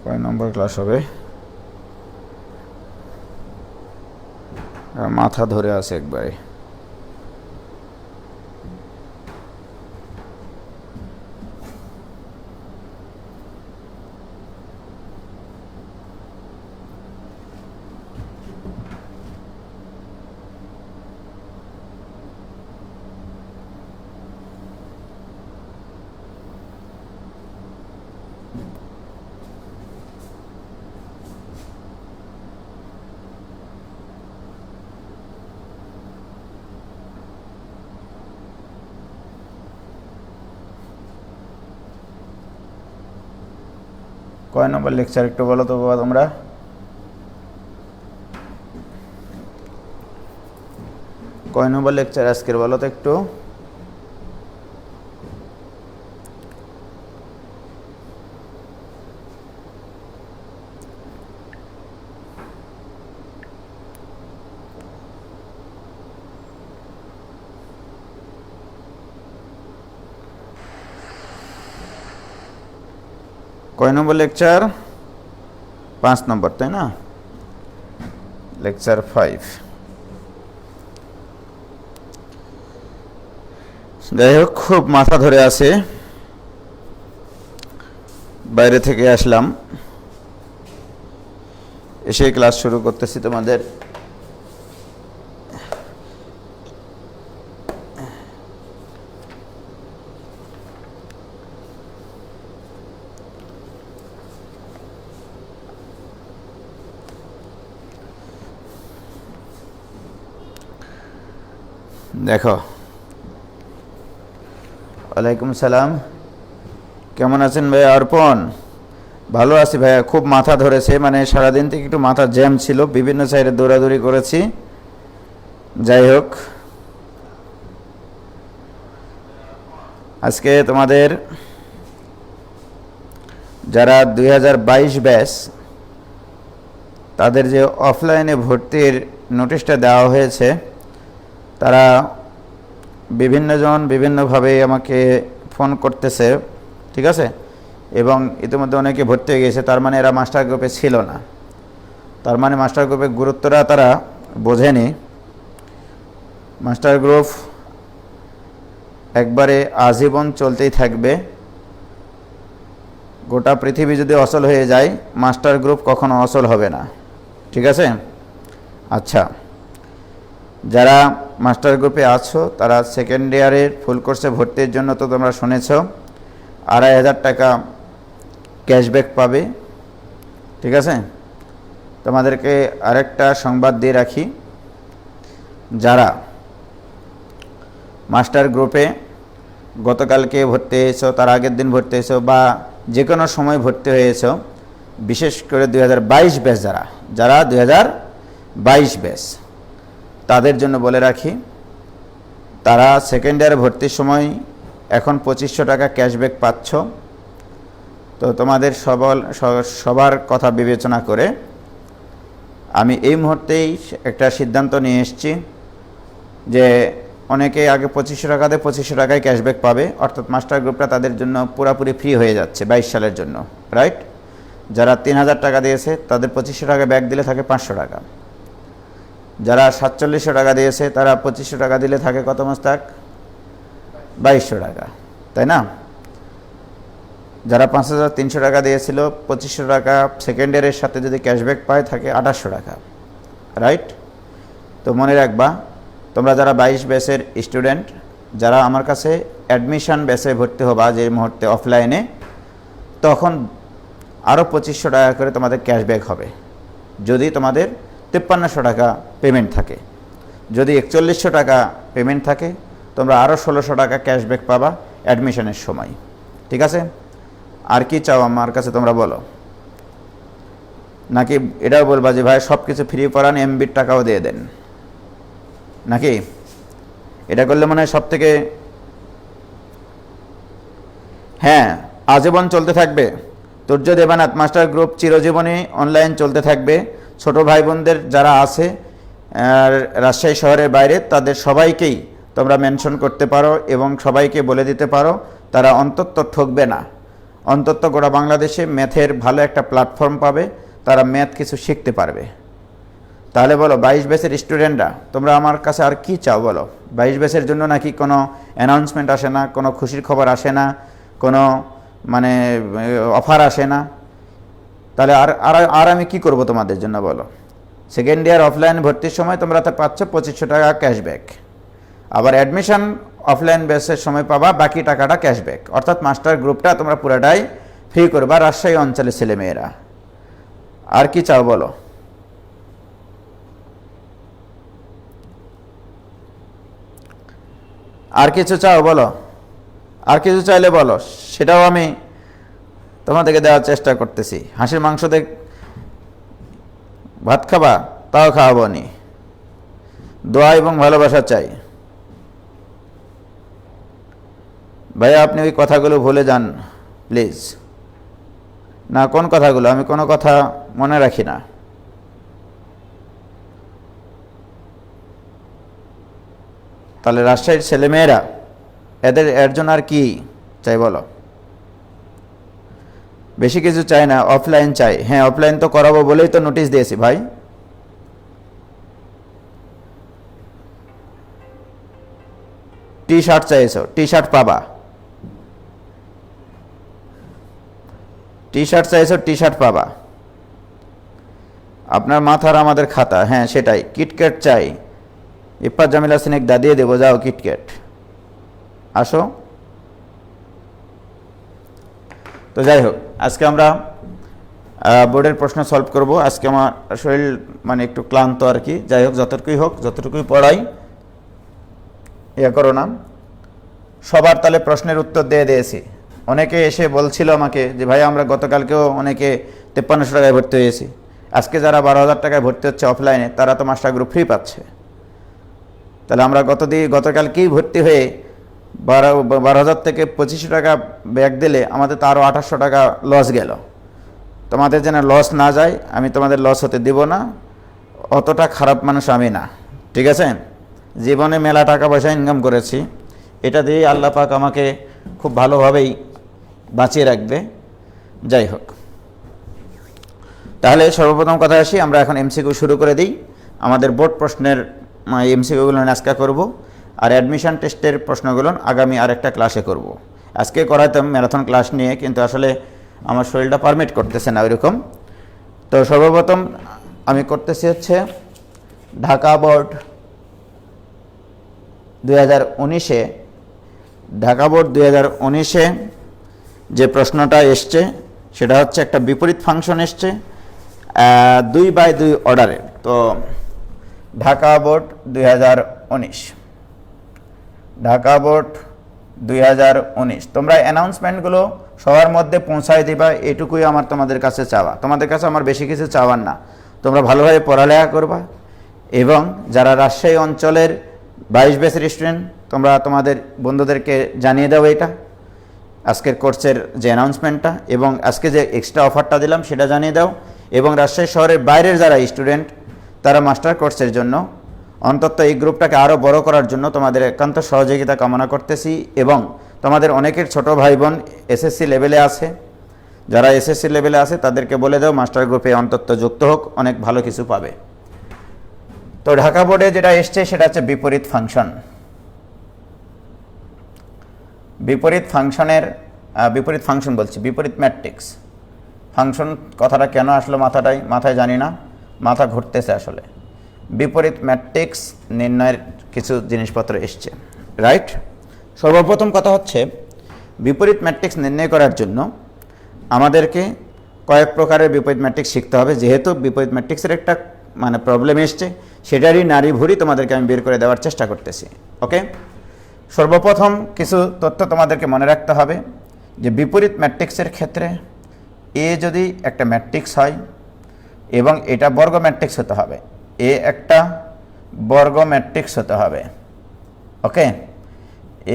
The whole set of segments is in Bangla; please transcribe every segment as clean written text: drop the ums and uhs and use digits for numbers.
কয় নম্বর ক্লাস হবে? মাথা ধরে আছে একবারে। কয় নম্বর লেকচার একটু বলো তো বাবা তোমরা? কয় নম্বর লেকচার আজকের বলো তো একটু? কয় নম্বর লেকচার? 5 নম্বর, তাই না? লেকচার 5। যাই হোক, খুব মাথা ধরে আছে, বাইরে থেকে আসলাম, এসে ক্লাস শুরু করতেছি তোমাদের। দেখো, ওয়ালাইকুম সালাম, কেমন আছেন ভাইয়া অর্পণ? ভালো আছি ভাইয়া, খুব মাথা ধরেছে, মানে সারাদিন থেকে একটু মাথা জ্যাম ছিল, বিভিন্ন সাইডে দৌড়াদৌড়ি করেছি। যাই হোক, আজকে তোমাদের যারা 2022 ব্যাচ, তাদের যে অফলাইনে ভর্তির নোটিশটা দেওয়া হয়েছে, তারা বিভিন্নজন বিভিন্নভাবে আমাকে ফোন করতেছে, ঠিক আছে? এবং ইতিমধ্যে অনেকে ভর্তি হয়ে গেছে, তার মানে এরা মাস্টার গ্রুপে ছিল না, তার মানে মাস্টার গ্রুপের গুরুত্বটা তারা বোঝেনি। মাস্টার গ্রুপ একবারে আজীবন চলতেই থাকবে। গোটা পৃথিবী যদি অচল হয়ে যায়, মাস্টার গ্রুপ কখনো অচল হবে না, ঠিক আছে? আচ্ছা, যারা মাস্টার গ্রুপে আছো তারা সেকেন্ড ইয়ারের ফুল কোর্সে ভর্তির জন্য তো তোমরা শুনেছ 2,500 টাকা ক্যাশব্যাক পাবে, ঠিক আছে? তোমাদেরকে আরেকটা সংবাদ দিয়ে রাখি, যারা মাস্টার গ্রুপে গতকালকে ভর্তি হয়েছ, তার আগের দিন ভর্তি হয়েছ, বা যে কোনো সময় ভর্তি হয়েছ, বিশেষ করে 2022 ব্যাচ যারা 2022 ব্যাচ, তাদের জন্য বলে রাখি, তারা সেকেন্ড ইয়ারে ভর্তির সময় এখন 2500 টাকা ক্যাশব্যাক পাচ্ছ। তো তোমাদের সবার কথা বিবেচনা করে আমি এই মুহূর্তেই একটা সিদ্ধান্ত নিয়ে এসেছি যে অনেকে আগে 2500 টাকাতে 2500 টাকায় ক্যাশব্যাক পাবে, অর্থাৎ মাস্টার গ্রুপটা তাদের জন্য পুরোপুরি ফ্রি হয়ে যাচ্ছে 22 সালের জন্য, রাইট? যারা 3000 টাকা দিয়েছে তাদের 2500 টাকা ব্যাক দিলে থাকে 500 টাকা। যারা 4700 টাকা দিয়েছে তারা 2500 টাকা দিলে থাকে কত মাস্টাক? 2200 টাকা, তাই না? যারা 5300 টাকা দিয়েছিল 2500 টাকা সেকেন্ড ইয়ারের সাথে যদি ক্যাশব্যাক পায় থাকে 2800 টাকা, রাইট? তো মনে রাখবা, তোমরা যারা 22 ব্যাচের স্টুডেন্ট, যারা আমার কাছে অ্যাডমিশন ব্যাচে ভর্তি হবা যে মুহূর্তে অফলাইনে, তখন আরও 2500 টাকা করে তোমাদের ক্যাশব্যাক হবে যদি তোমাদের 5300 টাকা পেমেন্ট থাকে। যদি 4100 টাকা পেমেন্ট থাকে, তোমরা আরও 1600 টাকা ক্যাশব্যাক পাবা অ্যাডমিশনের সময়, ঠিক আছে? আর কি চাও আমার কাছে তোমরা বলো? নাকি এটাও বলবা যে ভাই সব কিছু ফ্রি পড়ান, এমবির টাকাও দিয়ে দেন, নাকি? এটা করলে মনে হয় সব থেকে, হ্যাঁ, আজীবন চলতে থাকবে। তুর্য দেবানাথ মাস্টার গ্রুপ চিরজীবনী অনলাইন চলতে থাকবে। ছোট ভাই বোনদের যারা আছে রাজশাহী শহরের বাইরে, তাদের সবাইকেই তোমরা মেনশন করতে পারো এবং সবাইকে বলে দিতে পারো, তারা অন্তত ঠকবে না। অন্তত গোটা বাংলাদেশে ম্যাথের ভালো একটা প্ল্যাটফর্ম পাবে, তারা ম্যাথ কিছু শিখতে পারবে। তাহলে বলো 22 ব্যাচের স্টুডেন্টরা তোমরা আমার কাছে আর কি চাও বলো? 22 ব্যাচের জন্য নাকি কোনো অ্যানাউন্সমেন্ট আসে না, কোনো খুশির খবর আসে না, কোনো মানে অফার আসে না? তাহলে আর আর আর আমি কি করব তোমাদের জন্য বলো? সেকেন্ড ইয়ার অফলাইন ভর্তির সময় তোমরা তো পাচ্ছ 2500 টাকা ক্যাশব্যাক, আবার অ্যাডমিশন অফলাইন বেসের সময় পাবা বাকি টাকাটা ক্যাশব্যাক, অর্থাৎ মাস্টার গ্রুপটা তোমরা পুরাটাই ফ্রি করবা রাজশাহী অঞ্চলের ছেলেমেয়েরা। আর কি চাও বলো? আর কিছু চাও বলো? আর কিছু চাইলে বলো, সেটাও আমি তোমাদেরকে দেওয়ার চেষ্টা করতেছি। হাঁসের মাংস দেখ ভাত খাবা, তাও খাওয়াবো নি। দোয়া এবং ভালোবাসা চাই। ভাইয়া আপনি ওই কথাগুলো ভুলে যান প্লিজ। না, কোন কথাগুলো? আমি কোনো কথা মনে রাখি না। তাহলে রাজশাহীর ছেলেমেয়েরা এর জন্য আর কি চাই বলো? বেশি কিছু চাই না, অফলাইন চাই। হ্যাঁ, অফলাইন তো করাবো বলেই তো নোটিশ দিয়েছি ভাই। টি শার্ট চাইছো, টি শার্ট পাবা। টি শার্ট চাইছো, টি শার্ট পাবা। আপনার মাথার আমাদের খাতা, হ্যাঁ সেটাই। কিটক্যাট চাই, ইফাত জামিলা সিনেক দাদিয়ে দেবো, যাও কিটক্যাট আসো। তো যাই হোক, আজকে আমরা বোর্ডের প্রশ্ন সলভ করব। আজকে আমার শরীর মানে একটু ক্লান্ত আর কি। যাই হোক, যতটুকুই হোক, যতটুকুই পড়াই ইয়ে করো না। সবার তাহলে প্রশ্নের উত্তর দিয়ে দিয়েছি। অনেকে এসে বলছিল আমাকে যে ভাই আমরা গতকালকেও অনেকে 5300 টাকায় ভর্তি হয়েছি, আজকে যারা 12,000 টাকায় ভর্তি হচ্ছে অফলাইনে তারা তো মাস্টার গ্রুপ ফ্রি পাচ্ছে। তাহলে আমরা গতকালকেই ভর্তি হয়ে 12,000 থেকে 2500 টাকা ব্যাক দিলে আমাদের তো আরও 2800 টাকা লস গেল। তোমাদের যেন লস না যায়, আমি তোমাদের লস হতে দিব না। অতটা খারাপ মানুষ আমি না, ঠিক আছে? জীবনে মেলা টাকা পয়সা ইনকাম করেছি, এটা দিয়ে আল্লাহ পাক আমাকে খুব ভালোভাবেই বাঁচিয়ে রাখবে। যাই হোক, তাহলে সর্বপ্রথম কথা আসি, আমরা এখন এমসিকিউ শুরু করে দিই। আমাদের বোর্ড প্রশ্নের এমসিকিউগুলো আজকে করব, আর অ্যাডমিশন টেস্টের প্রশ্নগুলো আগামী আরেকটা ক্লাসে করব। আজকে করাইতাম ম্যারাথন ক্লাস নিয়ে, কিন্তু আসলে আমার শরীরটা পারমিট করতেছে না ওইরকম। তো সর্বপ্রথম আমি করতেছি হচ্ছে ঢাকা বোর্ড 2019-এ, ঢাকা বোর্ড 2019-এ যে প্রশ্নটা এসছে সেটা হচ্ছে একটা বিপরীত ফাংশন এসছে 2/2 অর্ডারে। তো ঢাকা বোর্ড 2019, ঢাকা বোর্ড 2019, তোমরা অ্যানাউন্সমেন্টগুলো সবার মধ্যে পৌঁছায় দিবা, এটুকুই আমার তোমাদের কাছে চাওয়া। তোমাদের কাছে আমার বেশি কিছু চাওয়ার না, তোমরা ভালোভাবে পড়ালেখা করবা। এবং যারা রাজশাহী অঞ্চলের 22 ব্যাচের স্টুডেন্ট, তোমরা তোমাদের বন্ধুদেরকে জানিয়ে দাও এটা আজকের কোর্সের যে অ্যানাউন্সমেন্টটা, এবং আজকে যে এক্সট্রা অফারটা দিলাম সেটা জানিয়ে দাও। এবং রাজশাহী শহরের বাইরের যারা স্টুডেন্ট তারা মাস্টার কোর্সের জন্য অন্তত এই গ্রুপটাকে আরও বড় করার জন্য তোমাদের একান্ত সহযোগিতা কামনা করতেছি। এবং তোমাদের অনেকের ছোট ভাই বোন এসএসসি লেভেলে আছে, যারা এসএসসি লেভেলে আছে তাদেরকে বলে দাও মাস্টার গ্রুপে অন্তত যুক্ত হোক, অনেক ভালো কিছু পাবে। তো ঢাকা বোর্ডে যেটা এসছে সেটা হচ্ছে বিপরীত ফাংশন। বিপরীত ম্যাট্রিক্স ফাংশন কথাটা কেন আসলো মাথায় জানি না, মাথা ঘুরতেছে আসলে। বিপরীত ম্যাট্রিক্স নির্ণয়ের কিছু জিনিসপত্র এসছে, রাইট? সর্বপ্রথম কথা হচ্ছে বিপরীত ম্যাট্রিক্স নির্ণয় করার জন্য আমাদেরকে কয়েক প্রকারের বিপরীত ম্যাট্রিক্স শিখতে হবে। যেহেতু বিপরীত ম্যাট্রিক্সের একটা মানে প্রবলেম এসছে, সেটারই নাড়ি ভুড়ি তোমাদেরকে আমি বের করে দেওয়ার চেষ্টা করতেছি। ওকে, সর্বপ্রথম কিছু তথ্য তোমাদেরকে মনে রাখতে হবে যে বিপরীত ম্যাট্রিক্সের ক্ষেত্রে এ যদি একটা ম্যাট্রিক্স হয় এবং এটা বর্গ ম্যাট্রিক্স হতে হবে, এ একটা বর্গ ম্যাট্রিক্স হতে হবে। ওকে,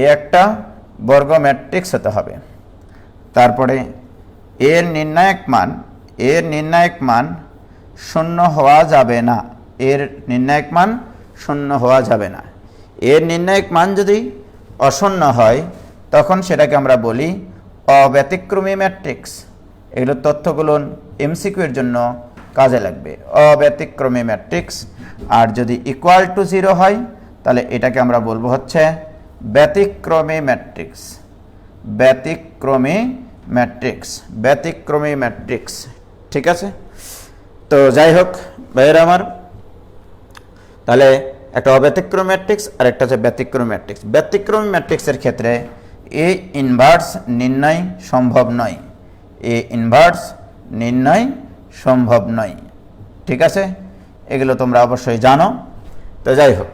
এ একটা বর্গ ম্যাট্রিক্স হতে হবে। তারপরে এর নির্ণায়ক মান শূন্য হওয়া যাবে না, এর নির্ণায়ক মান শূন্য হওয়া যাবে না। এর নির্ণায়ক মান যদি অশূন্য হয় তখন সেটাকে আমরা বলি অব্যতিক্রমী ম্যাট্রিক্স, এগুলো তথ্যগুলো এমসিকিউ এর জন্য কাজে লাগবে। অব্যতিক্রমী ম্যাট্রিক্স, আর যদি ইকুয়াল টু 0 হয় তাহলে এটাকে আমরা বলবো হচ্ছে ব্যতিক্রমী ম্যাট্রিক্স। ব্যতিক্রমী ম্যাট্রিক্স, ব্যতিক্রমী ম্যাট্রিক্স, ঠিক আছে। তো যাই হোক ভাইয়েরা আমার, তাহলে একটা অব্যতিক্রমী ম্যাট্রিক্স আর একটা হচ্ছে ব্যতিক্রমী ম্যাট্রিক্স। ব্যতিক্রমী ম্যাট্রিক্সের ক্ষেত্রে এ ইনভার্স নির্ণয় সম্ভব নয়, এ ইনভার্স নির্ণয় সম্ভব নয়, ঠিক আছে। এগুলো তোমরা অবশ্যই জানো। তো যাই হোক,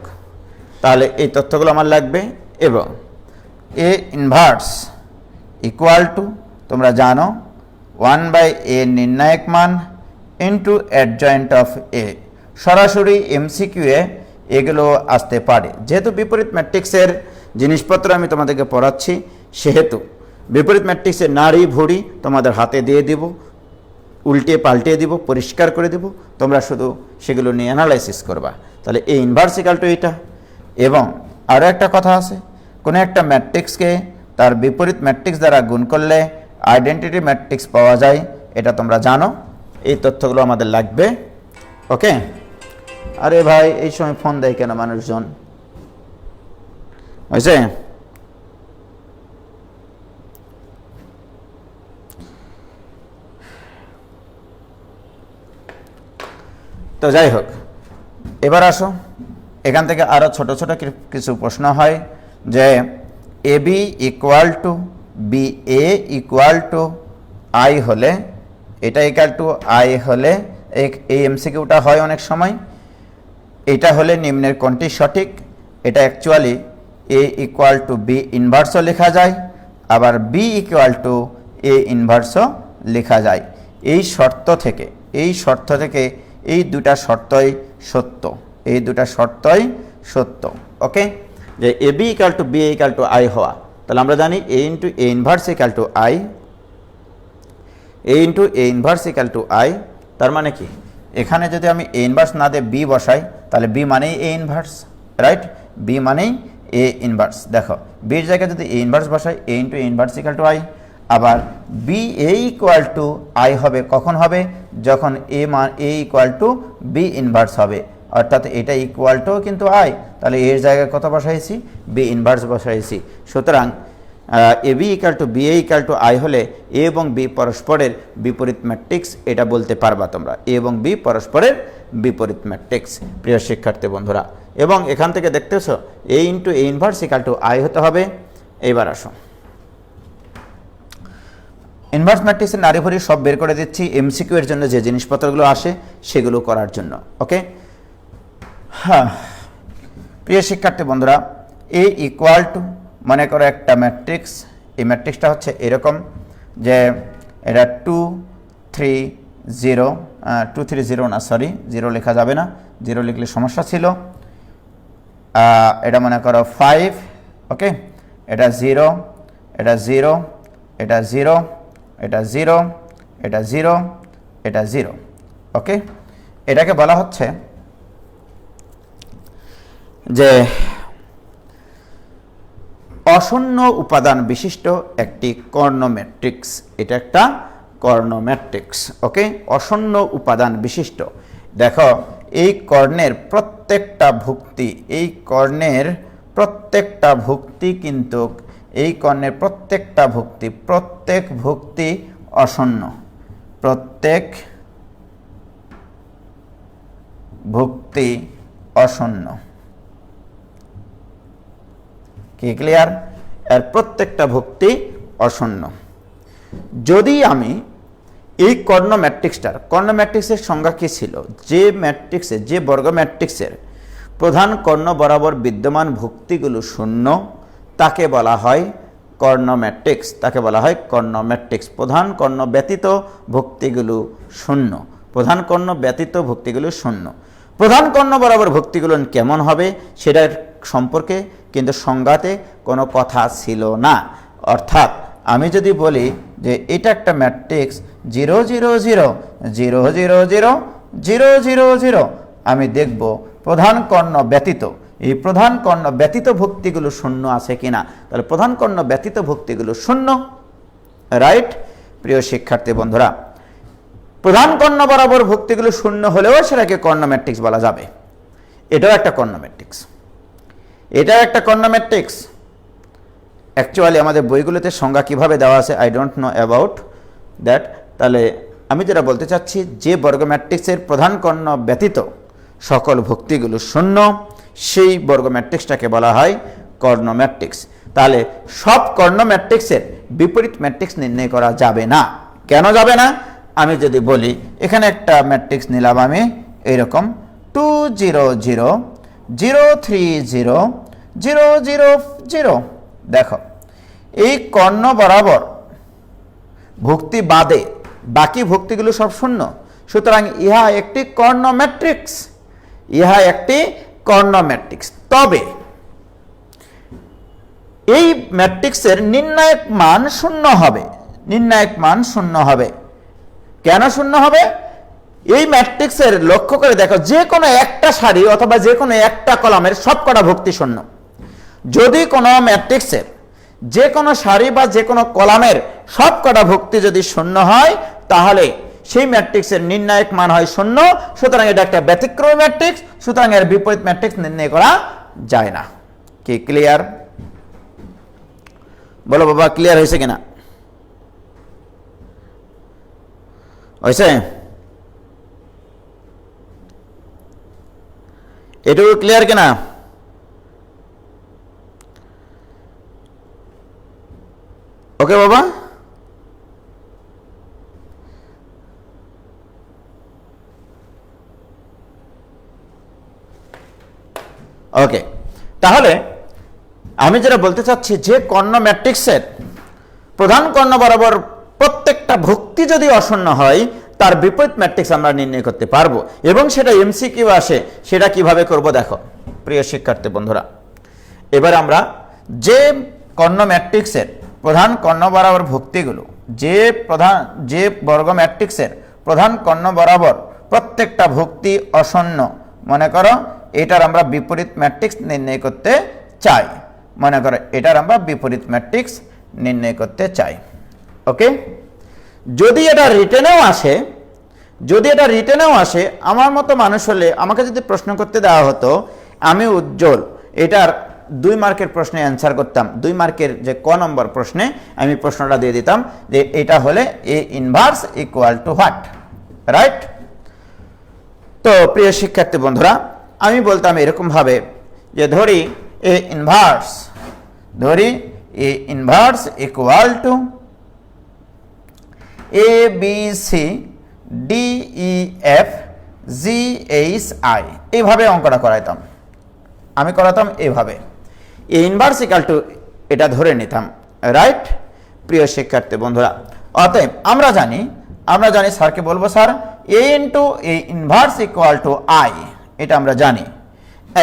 তাহলে এই তথ্যগুলো আমার লাগবে। এবং এ ইনভার্স ইকুয়াল টু, তোমরা জানো 1/a নির্ণায়ক মান ইন্টু অ্যাডজয়েন্ট অফ এ। সরাসরি এমসিকিউ এ এগুলো আসতে পারে। যেহেতু বিপরীত ম্যাট্রিক্সের জিনিসপত্র আমি তোমাদেরকে পড়াচ্ছি, সেহেতু বিপরীত ম্যাট্রিক্সের নাড়ি ভুড়ি তোমাদের হাতে দিয়ে দিব, উল্টে পাল্টে দিব, পরিষ্কার করে দেব, তোমরা শুধু সেগুলো নিয়ে অ্যানালাইসিস করবা। তাহলে এই ইনভার্স ইকাল টু এটা। এবং আরও একটা কথা আছে, কোনো একটা ম্যাট্রিক্সকে তার বিপরীত ম্যাট্রিক্স দ্বারা গুণ করলে আইডেন্টিটি ম্যাট্রিক্স পাওয়া যায়, এটা তোমরা জানো। এই তথ্যগুলো আমাদের লাগবে, ওকে। আরে ভাই এই সময় ফোন দেয় কেন মানুষজন, হয়েছে? তো যাই হোক, এবার আসো, এখান থেকে আরও ছোট ছোট কিছু প্রশ্ন হয় যে A B equal to B A equal to I হলে, এটা ইকুয়াল টু আই হলে, এই এমসিকিউটা হয় অনেক সময়। এটা হলে নিম্নের কোনটি সঠিক? এটা actually A equal to B ইনভার্সও লেখা যায়, আবার বি ইকুয়াল টু এ ইনভার্সও লেখা যায়। এই শর্ত থেকে এই দুটা শর্তই সত্য, এই দুটা শর্তই সত্য, ওকে। যে A B equal to B equal to I হওয়া, তাহলে আমরা জানি A into A inverse equal to I, A into A inverse equal to I. তার মানে কি, এখানে যদি আমি এ ইনভার্স না দিয়ে বি বসাই, তাহলে বি মানেই এ ইনভার্স, রাইট? বি মানেই এ ইনভার্স। দেখো বির জায়গায় যদি এ ইনভার্স বসাই, A into A inverse equal to I. আবার B A equal to I হবে কখন হবে? যখন A equal to B inverse হবে, অর্থাৎ এটা ইকুয়াল টু কিন্তু আই, তাহলে এর জায়গায় কত বসাইছি? বি ইনভার্স বসাইছি। সুতরাং A B equal to B A equal to I হলে এ এবং বি পরস্পরের বিপরীত ম্যাট্রিক্স, এটা বলতে পারবা তোমরা, এ এবং বি পরস্পরের বিপরীত ম্যাট্রিক্স, প্রিয় শিক্ষার্থী বন্ধুরা। এবং এখান থেকে দেখতেছো A into A inverse equal to I হতে হবে। এইবার আসো, ইনভার্স ম্যাট্রিক্সের নারী ভরি সব বের করে দিচ্ছি এমসিকিউ এর জন্য যে জিনিসপত্রগুলো আসে সেগুলো করার জন্য, ওকে। হ্যাঁ প্রিয় শিক্ষার্থী বন্ধুরা, এ ইকুয়াল টু, মনে করো একটা ম্যাট্রিক্স, এই ম্যাট্রিক্সটা হচ্ছে এরকম যে এটা 2 3 0, 2 3 0 না, সরি 0 লেখা যাবে না, 0 লিখলে সমস্যা ছিল। এটা মনে করো 5, ওকে। এটা 0, এটা 0, এটা 0, এটা 0, এটা 0, এটা 0, ওকে। এটাকে বলা হচ্ছে যে অশূন্য উপাদান বিশিষ্ট একটি কর্ণ ম্যাট্রিক্স। এটা একটা কর্ণ ম্যাট্রিক্স, ওকে। অশূন্য উপাদান বিশিষ্ট। দেখো এই কর্ণের প্রত্যেকটা ভুক্তি, এই কর্ণের প্রত্যেকটা ভুক্তি কিন্তু, এই কর্ণের প্রত্যেকটা ভুক্তি, প্রত্যেক ভুক্তি অশূন্য, প্রত্যেক ভুক্তি অশূন্য। কি ক্লিয়ার? এর প্রত্যেকটা ভুক্তি অশূন্য। যদি আমি এই কর্ণ ম্যাট্রিক্সের সংজ্ঞা কি ছিল? যে ম্যাট্রিক্সে, যে বর্গ ম্যাট্রিক্সের প্রধান কর্ণ বরাবর বিদ্যমান ভুক্তিগুলো শূন্য, তাকে বলা হয় কর্ণ ম্যাট্রিক্স, তাকে বলা হয় কর্ণ ম্যাট্রিক্স। প্রধান কর্ণ ব্যতীত ভুক্তিগুলো শূন্য, প্রধান কর্ণ ব্যতীত ভুক্তিগুলো শূন্য। প্রধান কর্ণ বরাবর ভুক্তিগুলো কেমন হবে সেটার সম্পর্কে কিন্তু সংজ্ঞাতে কোনো কথা ছিল না। অর্থাৎ আমি যদি বলি যে এটা একটা ম্যাট্রিক্স 0 0 0 0 0 0 0 0 0, আমি দেখব প্রধান কর্ণ ব্যতীত, এই প্রধান কর্ণ ব্যতীত ভুক্তিগুলো শূন্য আছে কিনা। তাহলে প্রধান কর্ণ ব্যতীত ভুক্তিগুলো শূন্য, রাইট? প্রিয় শিক্ষার্থী বন্ধুরা, প্রধান কর্ণ বরাবর ভুক্তিগুলো শূন্য হলেও সেটাকে কর্ণ ম্যাট্রিক্স বলা যাবে। এটাও একটা কর্ণ ম্যাট্রিক্স, এটাও একটা কর্ণ ম্যাট্রিক্স। অ্যাকচুয়ালি আমাদের বইগুলোতে সংজ্ঞা কিভাবে দেওয়া আছে I don't know about that. তাহলে আমি যেটা বলতে চাচ্ছি, যে বর্গ ম্যাট্রিক্সের প্রধান কর্ণ ব্যতীত সকল ভুক্তিগুলো শূন্য, সেই বর্গ ম্যাট্রিক্সটাকে বলা হয় কর্ণ ম্যাট্রিক্স। তাহলে সব কর্ণ ম্যাট্রিক্সের বিপরীত ম্যাট্রিক্স নির্ণয় করা যাবে না। কেন যাবে না? আমি যদি বলি, এখানে একটা ম্যাট্রিক্স নিলাম আমি এইরকম 2 0 0 0 3 0 0 0 0। দেখো, এই কর্ণ বরাবর ভুক্তি বাদে বাকি ভুক্তিগুলো সব শূন্য, সুতরাং ইহা একটি কর্ণ ম্যাট্রিক্স, ইহা একটি কর্ণ ম্যাট্রিক্স। তবে এই ম্যাট্রিক্সের নির্ণায়ক মান শূন্য হবে, নির্ণায়ক মান শূন্য হবে। কেন শূন্য হবে? এই ম্যাট্রিক্সের লক্ষ্য করে দেখো, যে কোনো একটা সারি অথবা যে কোনো একটা কলামের সবকটা ভুক্তি শূন্য। যদি কোনো ম্যাট্রিক্সের যে কোনো সারি বা যে কোনো কলামের সবকটা ভুক্তি যদি শূন্য হয়, তাহলে সেই ম্যাট্রিক্সের নির্ণায়ক মান হয় শূন্য। সুতরাং এটা একটা ব্যতিক্রমী ম্যাট্রিক্স, সুতরাং এর বিপরীত ম্যাট্রিক্স নির্ণয় করা যায় না। কি ক্লিয়ার? বলো বাবা, ক্লিয়ার হয়েছে কিনা? হয়েছে? এটুকু ক্লিয়ার কিনা? ওকে বাবা, ওকে। তাহলে আমি যেটা বলতে চাচ্ছি, যে কর্ণ ম্যাট্রিক্সের প্রধান কর্ণ বরাবর প্রত্যেকটা ভুক্তি যদি অশূন্য হয়, তার বিপরীত ম্যাট্রিক্স আমরা নির্ণয় করতে পারবো, এবং সেটা এমসিকিউ আসে। সেটা কিভাবে করব দেখো প্রিয় শিক্ষার্থী বন্ধুরা। এবার আমরা যে কর্ণ ম্যাট্রিক্সের প্রধান কর্ণ বরাবর ভুক্তিগুলো, যে বর্গ ম্যাট্রিক্সের প্রধান কর্ণ বরাবর প্রত্যেকটা ভুক্তি অশূন্য, মনে করো এটার আমরা বিপরীত ম্যাট্রিক্স নির্ণয় করতে চাই, মনে করো এটার আমরা বিপরীত ম্যাট্রিক্স নির্ণয় করতে চাই। ওকে, যদি এটা রিটেনেও আসে, আমার মতো মানুষ হলে আমাকে যদি প্রশ্ন করতে দেওয়া হতো, আমি উজ্জ্বল এটার 2 মার্কের প্রশ্নে অ্যান্সার করতাম। 2 মার্কের যে ক নম্বর প্রশ্নে আমি প্রশ্নটা দিয়ে দিতাম যে এটা হলে A inverse equal to what, right? তো প্রিয় শিক্ষার্থী বন্ধুরা, আমি বলতাম এরকম ভাবে যে ধরি A inverse equal to A B C D E F G H I. এইভাবে অঙ্কটা করাইতাম, আমি করাতাম এইভাবে, এ ইনভার্স ইকুয়াল টু এটা ধরে নিতাম, রাইট? প্রিয় শিক্ষার্থী বন্ধুরা, অতএব আমরা জানি স্যারকে বলবো, sir A into A inverse equal to I, এটা আমরা জানি।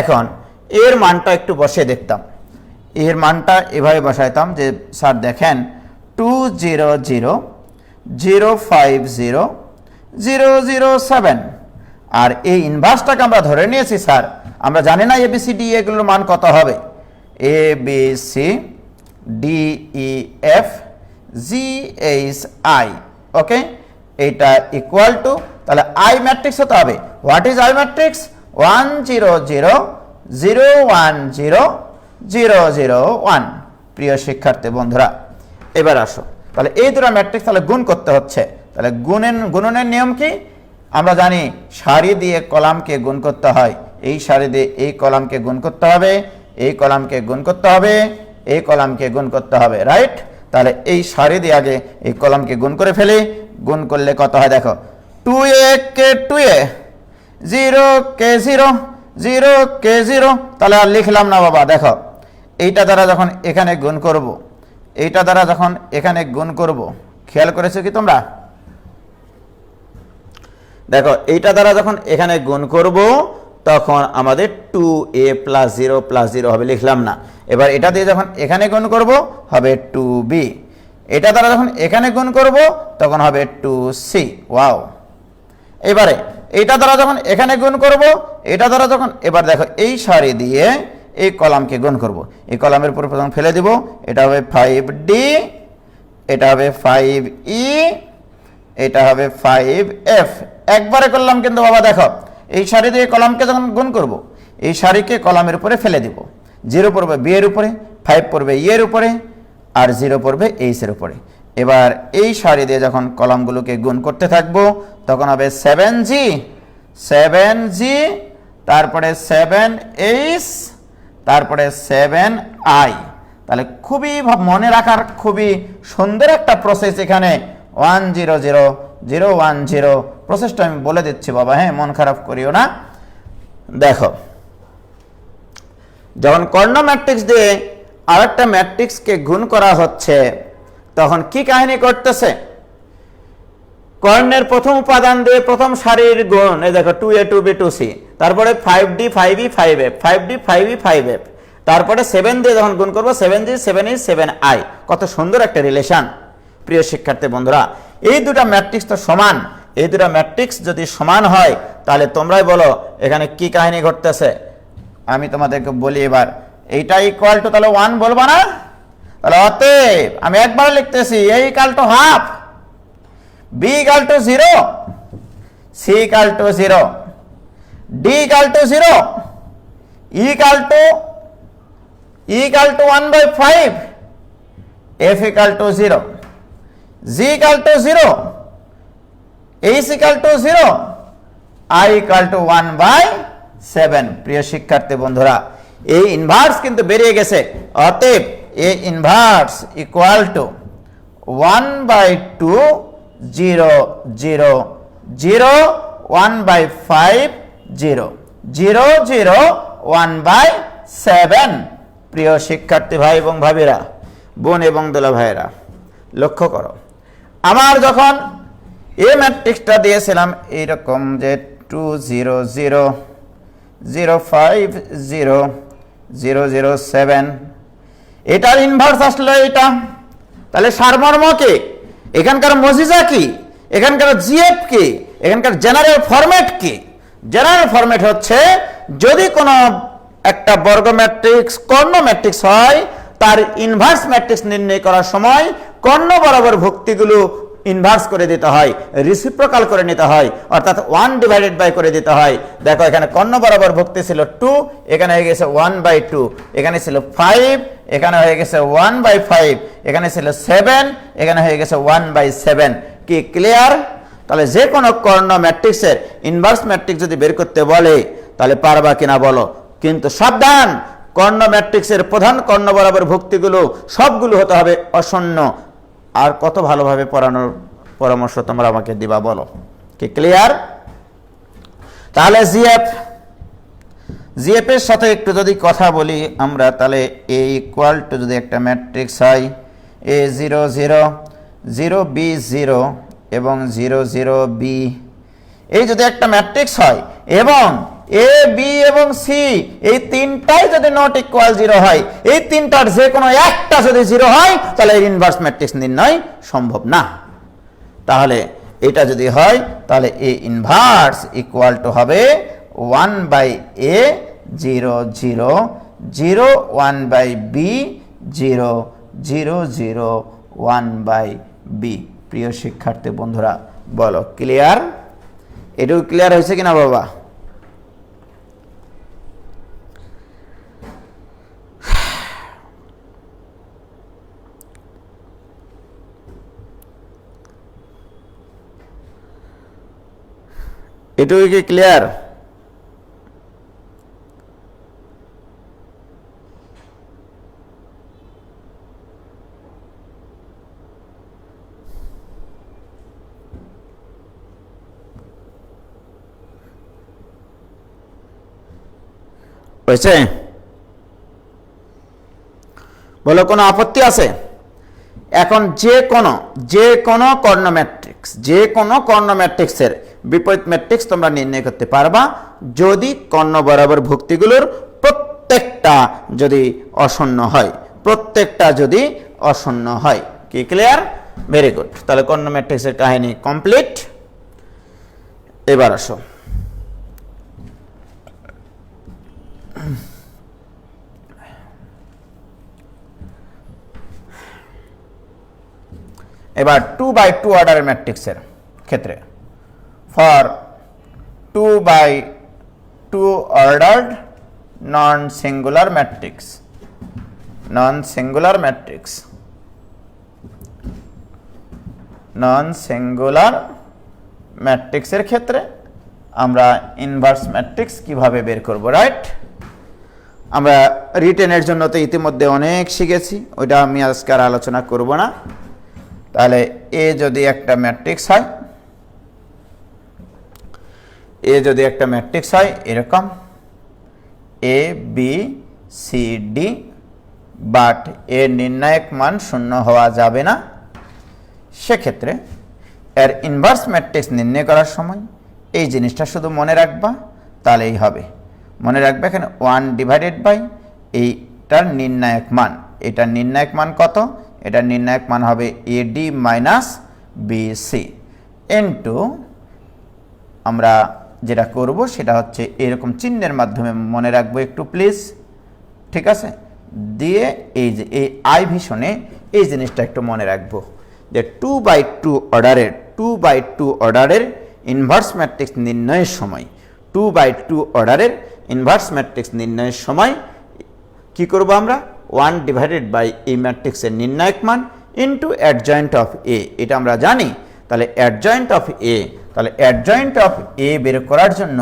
এখন এর মানটা একটু বসিয়ে দেখতাম, এর মানটা এভাবে বসাইতাম যে স্যার দেখেন 2 0 0 0 5 0 0 0 7, আর এই ইনভার্সটাকে আমরা ধরে নিয়েছি স্যার, আমরা জানি না এবিসিডি এগুলোর মান কত হবে, A B C D E F G H I. Okay, এইটা ইকুয়াল টু, তাহলে আই ম্যাট্রিক্স হতে হবে, হোয়াট ইজ আই ম্যাট্রিক্স? 1 0 0 0 1 0 0 0 1। প্রিয় শিক্ষার্থী বন্ধুরা, এবার আসো, তাহলে এই দুটো ম্যাট্রিক্স তাহলে গুণ করতে হচ্ছে। তাহলে গুণনের নিয়ম কি? আমরা জানি সারি দিয়ে কলামকে গুণ করতে হয়, এই সারি দিয়ে এই কলামকে গুণ করতে হবে, এই কলামকে গুণ করতে হবে, এই কলামকে গুণ করতে হবে, রাইট? তাহলে এই সারি দিয়ে আগে এই কলামকে গুণ করে ফেলি, গুণ করলে কত হয় দেখো, 2a কে 2a 0 কে 0 0 কে 0। তাহলে আর লিখলাম না বাবা, দেখো এইটা দ্বারা যখন এখানে গুণ করব, এইটা দ্বারা যখন এখানে গুণ করব, খেয়াল করেছো কি তোমরা? দেখো এইটা দ্বারা যখন এখানে গুণ করব, তখন আমাদের 2a প্লাস 0 প্লাস 0 হবে, লিখলাম না। এবার এটা দিয়ে যখন এখানে গুণ করব হবে 2b, এটা দ্বারা যখন এখানে গুণ করব তখন হবে 2c। ওয়াও! এবারে এইটা দ্বারা যখন এখানে গুণ করব, এটা দ্বারা যখন, এবার দেখো এই সারি দিয়ে এই কলামকে গুণ করব, এই কলামের উপর প্রথম ফেলে দিব, এটা হবে 5d, এটা হবে 5E, এটা হবে 5F। একবারে করলাম কিন্তু বাবা, দেখো এই সারি দিয়ে কলামকে যখন গুণ করব, এই সারিকে কলামের উপরে ফেলে দিব। 0 পড়বে বি এর উপরে, 5 পড়বে ই এর উপরে, আর 0 পড়বে এইচ এর উপরে। এবার এই সারি দিয়ে যখন কলামগুলোকে গুণ করতে থাকবো, তখন হবে 7G, তারপরে 7H, তারপরে 7I। তাহলে খুবই মনে রাখার খুবই সুন্দর একটা প্রসেস এখানে 1001010 প্রসেসটা আমি বলে দিচ্ছি বাবা, হ্যাঁ মন খারাপ করিও না। দেখো যখন কর্ণ ম্যাট্রিক্স দিয়ে আরেকটা ম্যাট্রিক্সকে গুণ করা হচ্ছে, তখন কি কাহিনী করতেছে? কর্ণের প্রথম উপাদান দিয়ে প্রথম সারির গুণ, এই দেখো 2A 2B 2C, তারপরে 5D 5E 5F, 5D 5E 5F, তারপরে 7 দিয়ে যখন গুণ করবো 7G 7E 7I। কত সুন্দর একটা রিলেশন প্রিয় শিক্ষার্থী বন্ধুরা। এই দুটা ম্যাট্রিক্স তো সমান, এই দুটা ম্যাট্রিক্স যদি সমান হয় তাহলে তোমরাই বলো এখানে কি কাহিনী ঘটতেছে। আমি তোমাদেরকে বলি এবার, এইটা ইকুয়াল টু তাহলে 1 বলবো না? তাহলে অতএব আমি একবার লিখতেছি A equal to half, B equal to 0, C equal to 0, D equal to 0, E equal to 1/5, F equal to 0, G equal to 0, H equal to 0, I equal to 1/7। প্রিয় শিক্ষার্থী বন্ধুরা, এই ইনভার্স কিন্তু বেরিয়ে গেছে। অতএব A ইনভার্স ইকুয়াল টু 1/2 0 0 0 1/5 0 0 0 1/7। প্রিয় শিক্ষার্থী ভাই এবং ভাবিরা, বোন এবং দোলা ভাইয়েরা, লক্ষ্য করো, আমার যখন এই ম্যাট্রিক্সটা দিয়েছিলাম এইরকম যে 2 0 0 0 5 0 0 0 7, এটার ইনভার্স আসলে এটা, তাহলে সারমর্ম কি, এখানকার মজিজা কি, এখানকার জিএফ কি, এখানকার জেনারেল ফরম্যাট কি? জেনারেল ফরম্যাট হচ্ছে, যদি কোনো একটা বর্গ ম্যাট্রিক্স কর্ণ ম্যাট্রিক্স হয়, তার ইনভার্স ম্যাট্রিক্স নির্ণয় করার সময় কর্ণ বরাবর ভুক্তিগুলো ইনভার্স করে দিতে হয়, রিসিপ্রোকাল করে নিতে হয়, অর্থাৎ 1/2 করে দিতে হয়। দেখো এখানে কর্ণ বরাবর ভুক্তি ছিল 2, এখানে হয়ে গেছে 1/2, এখানে ছিল 5, এখানে হয়ে গেছে 1/5, এখানে ছিল 7, এখানে হয়ে গেছে 1/7। কি ক্লিয়ার? তাহলে যে কোনো কর্ণ ম্যাট্রিক্সের ইনভার্স ম্যাট্রিক্স যদি বের করতে বলে তাহলে পারবা কিনা বলো। কিন্তু সাবধান, কর্ণ ম্যাট্রিক্সের প্রধান কর্ণ বরাবর ভুক্তিগুলো সবগুলো হতে হবে অশূন্য। আর কত ভালোভাবে পড়ানোর পরামর্শ তোমরা আমাকে দিবা বলো। কি ক্লিয়ার? তাহলে জিএফ এর সাথে একটু যদি কথা বলি আমরা, তাহলে A ইকুয়াল টু যদি একটা ম্যাট্রিক্স হয় A 0 0 0 B 0 এবং 0 0 B, এই যদি একটা ম্যাট্রিক্স হয় এবং A B এবং C এই তিনটাই যদি নট ইকুয়াল 0 হয়, এই তিনটার যে কোনো একটা যদি 0 হয় তাহলে ইনভার্স ম্যাট্রিক্স নির্ণয় সম্ভব না। তাহলে এটা যদি হয় তাহলে A ইনভার্স ইকুয়াল টু হবে 1/A 0 0 0 1/B 0 0 0 1/B। প্রিয় শিক্ষার্থী বন্ধুরা বলো ক্লিয়ার? এটাও ক্লিয়ার হয়েছে কিনা বাবা? এটুকু কি ক্লিয়ার? হয়েছে? বলো কোনো আপত্তি আছে? এখন যে কোনো কর্ণ ম্যাট্রিক্সের বিপরীত ম্যাট্রিক্স তোমরা নির্ণয় করতে পারবা যদি কর্ণ বরাবর ভুক্তিগুলোর প্রত্যেকটা যদি অশূন্য হয়। কি ক্লিয়ার? Very good. তাহলে কর্ণ ম্যাট্রিক্সের কাহিনী কমপ্লিট। এবার আসো এবার 2/2 অর্ডারের ম্যাট্রিক্সের ক্ষেত্রে for 2/2 ordered non singular matrix ম্যাট্রিক্সের ক্ষেত্রে আমরা ইনভার্স ম্যাট্রিক্স কিভাবে বের করব, রাইট? আমরা রিটেনের জন্য তো ইতিমধ্যে অনেক শিখেছি, ওইটা আমি আজকে আর আলোচনা করব না। তাহলে এ যদি একটা ম্যাট্রিক্স হয় এরকম এ বি সি ডি, বাট এর নির্ণায়ক মান 0 হওয়া যাবে না, সেক্ষেত্রে এর ইনভার্স ম্যাট্রিক্স নির্ণয় করার সময় এই জিনিসটা শুধু মনে রাখবা, তাহলেই হবে। মনে রাখবে এখানে 1/, এইটার নির্ণায়ক মান, এটার নির্ণায়ক মান কত? এটার নির্ণায়ক মান হবে এডি মাইনাস বিসি ইন্টু, আমরা যেটা করব সেটা হচ্ছে এরকম চিহ্নের মাধ্যমে মনে রাখবো একটু প্লিজ, ঠিক আছে? দিয়ে এই যে এই আই ভীষণে এই জিনিসটা একটু মনে রাখবো যে 2/2 অর্ডারের ইনভার্স ম্যাট্রিক্স নির্ণয়ের সময় 2/2 অর্ডারের ইনভার্স ম্যাট্রিক্স নির্ণয়ের সময় কি করব আমরা? 1/, এই ম্যাট্রিক্সের নির্ণায়ক মান ইন্টু অ্যাডজয়েন্ট অফ এ, এটা আমরা জানি। তাহলে অ্যাডজয়েন্ট অফ এ বের করার জন্য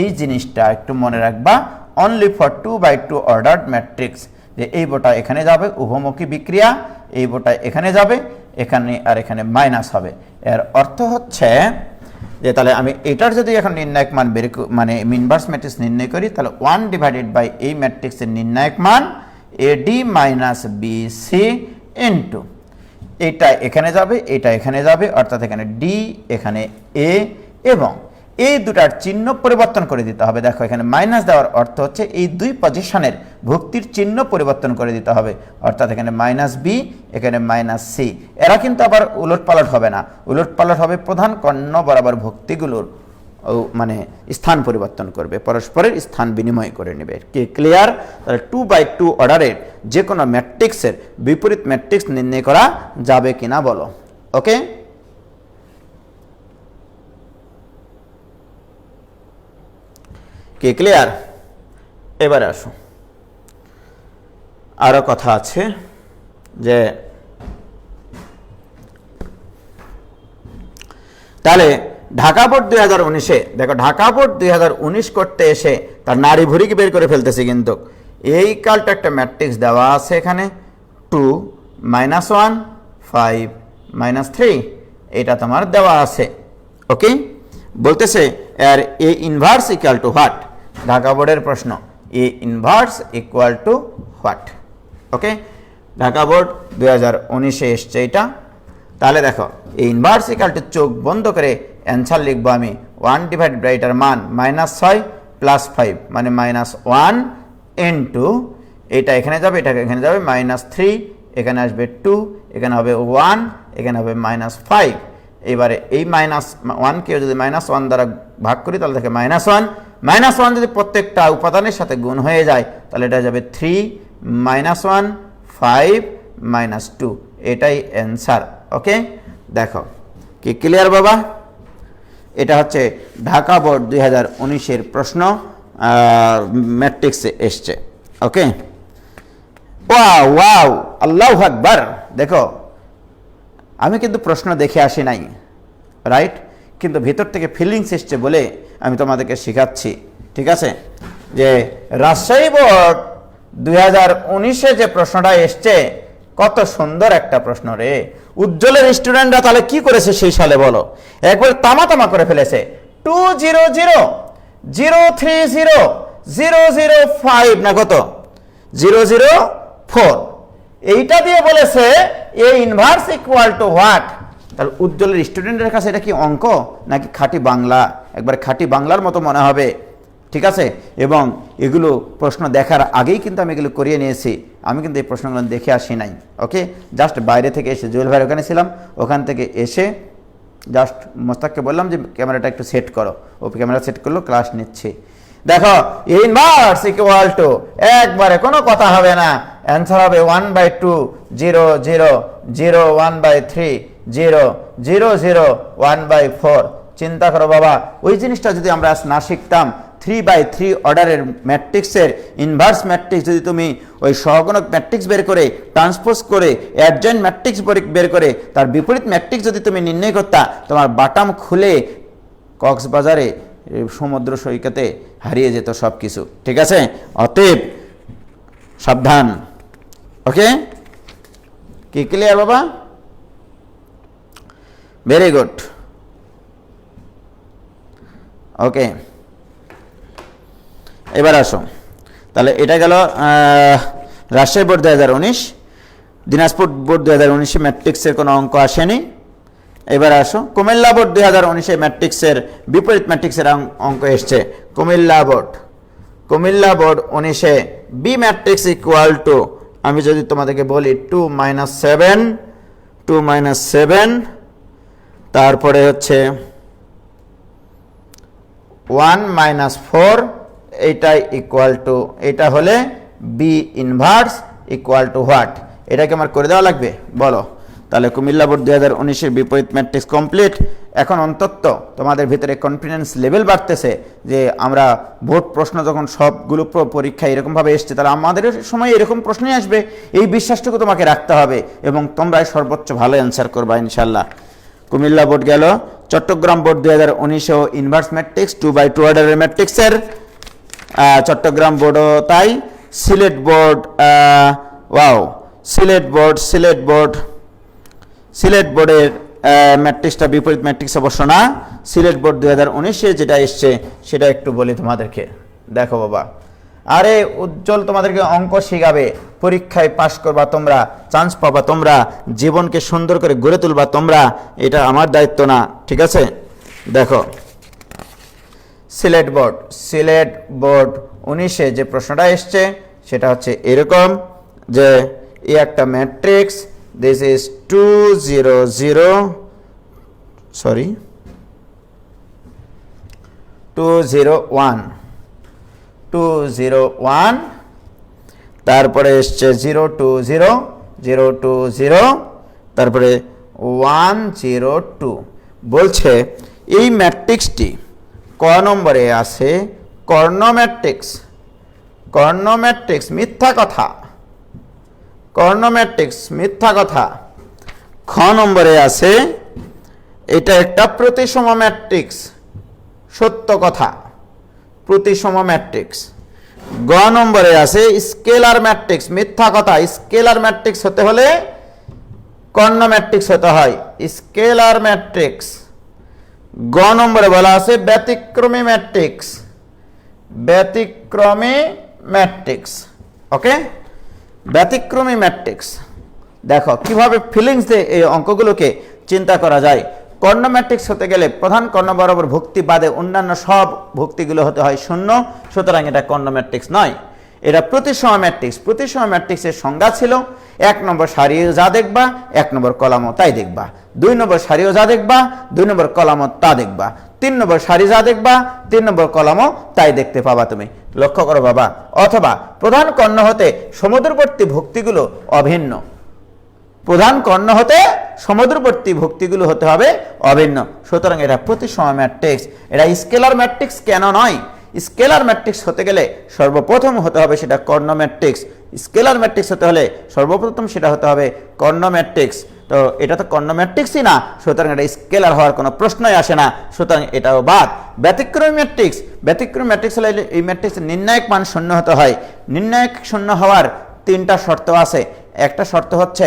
এই জিনিসটা একটু মনে রাখবা, অনলি ফর 2/2 অর্ডার্ড ম্যাট্রিক্স, যে এই বোটা এখানে যাবে, উভমুখী বিক্রিয়া, এই বোটা এখানে যাবে, এখানে আর এখানে মাইনাস হবে। এর অর্থ হচ্ছে যে তাহলে আমি এটার যদি এখন নির্ণায়ক মান মানে ইনভার্স ম্যাট্রিক্স নির্ণয় করি, তাহলে 1/, এই ম্যাট্রিক্সের নির্ণায়ক মান এডি মাইনাস বিসি ইন্টু, এটা এখানে যাবে, এটা এখানে যাবে, অর্থাৎ এখানে ডি, এখানে এ, এবং এই দুটার চিহ্ন পরিবর্তন করে দিতে হবে। দেখো এখানে মাইনাস দেওয়ার অর্থ হচ্ছে এই দুই পজিশনের ভুক্তির চিহ্ন পরিবর্তন করে দিতে হবে, অর্থাৎ এখানে মাইনাস বি, এখানে মাইনাস সি। এরা কিন্তু আবার উলটপালট হবে না, উলটপালট হবে প্রধান কর্ণ বরাবর ভুক্তিগুলোর মানে স্থান পরিবর্তন করবে, পরস্পরের স্থান বিনিময় করে নেবে। কি ক্লিয়ার? তাহলে 2/2 অর্ডারের যে কোনো ম্যাট্রিক্সের বিপরীত ম্যাট্রিক্স নির্ণয় করা যাবে কিনা বলো। ওকে, কি ক্লিয়ার? এবারে আসো, আরো কথা আছে যে তাহলে ঢাকা বোর্ড 2019-এ দেখো, ঢাকা বোর্ড 2019 করতে এসে তার নারী ভুরিকে বের করে ফেলতেছে, কিন্তু এই কালটা একটা ম্যাট্রিক্স দেওয়া আছে এখানে 2 -1 5 -3, এটা তোমার দেওয়া আছে। ওকে, বলতেছে এর A inverse equal to what? Dhaka বোর্ডের প্রশ্ন, A inverse equal to what? Okay, Dhaka board 2019-এ এসছে এটা। তাহলে দেখো এই ইনভার্স ইকুয়াল টু, চোখ বন্ধ করে অ্যান্সার লিখবো আমি 1/, এটার মান -6 + 5 মানে -1 ইন্টু, এটা এখানে যাবে, এটা এখানে যাবে, -3, এখানে আসবে 2, এখানে হবে 1, এখানে হবে -5। এবারে এই -1কে যদি -1 দ্বারা ভাগ করি তাহলে দেখে -1 যদি প্রত্যেকটা উপাদানের সাথে গুণ হয়ে যায় তাহলে এটা যাবে 3 -1 5 -2, এটাই অ্যান্সার। ওকে, দেখো কি ক্লিয়ার বাবা? এটা হচ্ছে ঢাকা বোর্ড 2019-এর প্রশ্ন, ম্যাট্রিক্সে এসছে। ওকে, ওয়াও, আল্লাহু আকবার। দেখো আমি কিন্তু প্রশ্ন দেখে আসি নাই, রাইট, কিন্তু ভেতর থেকে ফিলিংস এসছে বলে আমি তোমাদেরকে শেখাচ্ছি, ঠিক আছে? যে রাজশাহী বোর্ড 2019-এ যে প্রশ্নটা এসছে, কত সুন্দর একটা প্রশ্ন রে। উজ্জ্বলের স্টুডেন্টরা তাহলে কি করেছে সেই সালে বলো? একবার তামা করে ফেলেছে। 200,030,005 না কত 004, এইটা দিয়ে বলেছে এ ইনভার্স ইকুয়াল টু হোয়াট? তাহলে উজ্জ্বলের স্টুডেন্টের কাছে এটা কি অঙ্ক নাকি খাঁটি বাংলা? একবার খাঁটি বাংলার মতো মনে হবে, ঠিক আছে? এবং এগুলো প্রশ্ন দেখার আগেই কিন্তু আমি এগুলো করিয়ে নিয়েছি, আমি কিন্তু এই প্রশ্নগুলো দেখে আসি নাই। ওকে, জাস্ট বাইরে থেকে এসে, জুয়েল ভাইয়ের ওখানে ছিলাম, ওখান থেকে এসে জাস্ট মোস্তাককে বললাম যে ক্যামেরাটা একটু সেট করো, ও ক্যামেরা সেট করলো, ক্লাস নিচ্ছে। দেখো ইনভার্স ইকুয়াল টু, একবারে কোনো কথা হবে না, অ্যান্সার হবে 1/2 0 0 0 1/3 0 0 0 1/4। চিন্তা করো বাবা, ওই জিনিসটা যদি আমরা আজ না শিখতাম, 3/3 অর্ডারের ম্যাট্রিক্সের ইনভার্স ম্যাট্রিক্স যদি তুমি ওই সহগুণক ম্যাট্রিক্স বের করে, ট্রান্সপোজ করে, অ্যাডজয়েন্ট ম্যাট্রিক্স বের করে তার বিপরীত ম্যাট্রিক্স যদি তুমি নির্ণয় করতা, তোমার বাটাম খুলে কক্সবাজারে সমুদ্র সৈকতে হারিয়ে যেত সব কিছু। ঠিক আছে, অতএব সাবধান। ওকে, কি ক্লিয়ার বাবা? Very good. ওকে, এবার আসো, তাহলে এটা গেল রাজশাহী বোর্ড 2019, দিনাজপুর বোর্ড 2019 ম্যাট্রিক্সের কোনো অঙ্ক আসেনি। এবার আসো কুমিল্লা বোর্ড 2019 ম্যাট্রিক্সের বিপরীত ম্যাট্রিক্সের অঙ্ক এসছে। Cumilla board 19 B matrix equal to, আমি যদি তোমাদেরকে বলি 2 - 7, তারপরে হচ্ছে 1 - 4, এইটাই ইকুয়াল টু, এটা হলে B inverse equal to what? এটাকে আমার করে দেওয়া লাগবে, বলো। তাহলে কুমিল্লা বোর্ড 2019 বিপরীত ম্যাট্রিক্স কমপ্লিট। এখন অন্তত তোমাদের ভিতরে কনফিডেন্স লেভেল বাড়তেছে যে আমরা বোর্ড প্রশ্ন যখন সবগুলো পরীক্ষা এরকমভাবে এসছে, তাহলে আমাদের সময় এরকম প্রশ্নই আসবে, এই বিশ্বাসটুকু তোমাকে রাখতে হবে এবং তোমরাই সর্বোচ্চ ভালো অ্যান্সার করবা ইনশাল্লাহ। কুমিল্লা বোর্ড গেল। চট্টগ্রাম বোর্ড 2019 ইনভার্স ম্যাট্রিক্স 2/2 অর্ডারের ম্যাট্রিক্সের, চট্টগ্রাম বোর্ডও তাই। সিলেট বোর্ড, ওয়াও, সিলেট বোর্ডের ম্যাট্রিক্সটা বিপরীত ম্যাট্রিক্স অবশ্য না। সিলেট বোর্ড 2019 যেটা এসছে সেটা একটু বলি তোমাদেরকে। দেখো বাবা, আরে উজ্জ্বল তোমাদেরকে অঙ্ক শিখাবে, পরীক্ষায় পাশ করবা তোমরা, চান্স পাবা তোমরা, জীবনকে সুন্দর করে গড়ে তুলবা তোমরা, এটা আমার দায়িত্ব না। ঠিক আছে, দেখো সিলেট বোর্ড 19 যে প্রশ্নটা এসছে সেটা হচ্ছে এরকম যে এই একটা ম্যাট্রিক্স, দিস ইজ 2 0 0, সরি 2 0 1, 2 0 1, তারপরে এসছে 0 2 0 0 2 0, তারপরে 1 0 2। বলছে এই ম্যাট্রিক্সটি ক নম্বরে আছে? কর্ণ ম্যাট্রিক্স, মিথ্যা কথা, কর্ণ ম্যাট্রিক্স মিথ্যা কথা। খ নম্বরে আছে এটা একটা প্রতিসম ম্যাট্রিক্স, সত্য কথা, প্রতিসম ম্যাট্রিক্স। গ নম্বরে আছে স্কেলার ম্যাট্রিক্স, মিথ্যা কথা। স্কেলার ম্যাট্রিক্স হতে হলে কর্ণ ম্যাট্রিক্স হতে হয়, স্কেলার ম্যাট্রিক্স। গ নম্বরে বলা আছে ব্যতিক্রমী ম্যাট্রিক্স। ওকে, ব্যতিক্রমী ম্যাট্রিক্স। দেখো কিভাবে ফিলিংস দিয়ে এই অঙ্কগুলোকে চিন্তা করা যায়। কর্ণ ম্যাট্রিক্স হতে গেলে প্রধান কর্ণ বরাবর ভুক্তি বাদে অন্যান্য সব ভুক্তিগুলো হতে হয় শূন্য, সুতরাং এটা কর্ণ ম্যাট্রিক্স নয়, এটা প্রতিসম ম্যাট্রিক্স। প্রতিসম ম্যাট্রিক্সের সংজ্ঞা ছিল 1 নম্বর সারিও যা দেখবা 1 নম্বর কলামও তাই দেখবা, 2 নম্বর সারিও যা দেখবা 2 নম্বর কলামও তা দেখবা, 3 নম্বর সারি যা দেখবা 3 নম্বর কলামও তাই দেখতে পাবা তুমি। লক্ষ্য করো বাবা। অথবা প্রধান কর্ণ হতে সমুদ্রবর্তী ভুক্তিগুলো অভিন্ন, প্রধান কর্ণ হতে সমুদ্রবর্তী ভুক্তিগুলো হতে হবে অভিন্ন, সুতরাং এটা প্রতিসম ম্যাট্রিক্স। এটা স্কেলার ম্যাট্রিক্স কেন নয়? স্কেলার ম্যাট্রিক্স হতে গেলে সর্বপ্রথম হতে হবে সেটা কর্ণ ম্যাট্রিক্স। স্কেলার ম্যাট্রিক্স হতে হলে সর্বপ্রথম সেটা হতে হবে কর্ণ ম্যাট্রিক্স। তো এটা তো কর্ণ ম্যাট্রিক্সই না, সুতরাং এটা স্কেলার হওয়ার কোনো প্রশ্নই আসে না, সুতরাং এটাও বাদ। ব্যতিক্রমী ম্যাট্রিক্স হলে এই ম্যাট্রিক্সের নির্ণায়ক মান শূন্য হতে হয়। নির্ণায়ক শূন্য হওয়ার 3টা শর্ত আছে। একটা শর্ত হচ্ছে,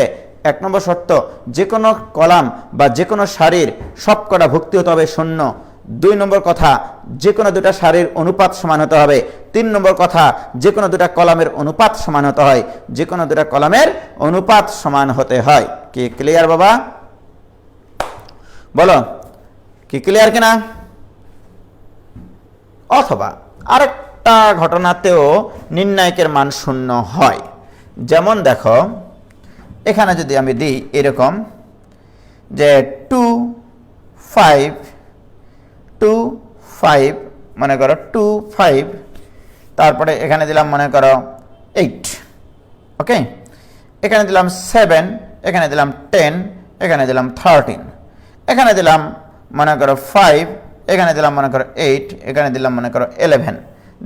1 নম্বর শর্ত, যে কোনো কলাম বা যে কোনো সারির সবকটা ভুক্তি হতে হবে শূন্য। 2 নম্বর কথা, যে কোনো দুটা সারির অনুপাত সমান হতে হবে। 3 নম্বর কথা, যে কোনো দুটা কলামের অনুপাত সমান হতে হয়, যে কোনো দুটা কলামের অনুপাত সমান হতে হয়। কি ক্লিয়ার বাবা? বলো কি ক্লিয়ার কিনা? অথবা আরেকটা ঘটনাতেও নির্ণায়কের মান শূন্য হয়। যেমন দেখো এখানে যদি আমি দিই এরকম যে 2 5 মনে করো 2 5, তারপরে এখানে দিলাম মনে করো 8, ওকে, এখানে দিলাম 7, এখানে দিলাম 10, এখানে দিলাম 13, এখানে দিলাম মনে করো 5, এখানে দিলাম মনে করো 8, এখানে দিলাম মনে করো 11।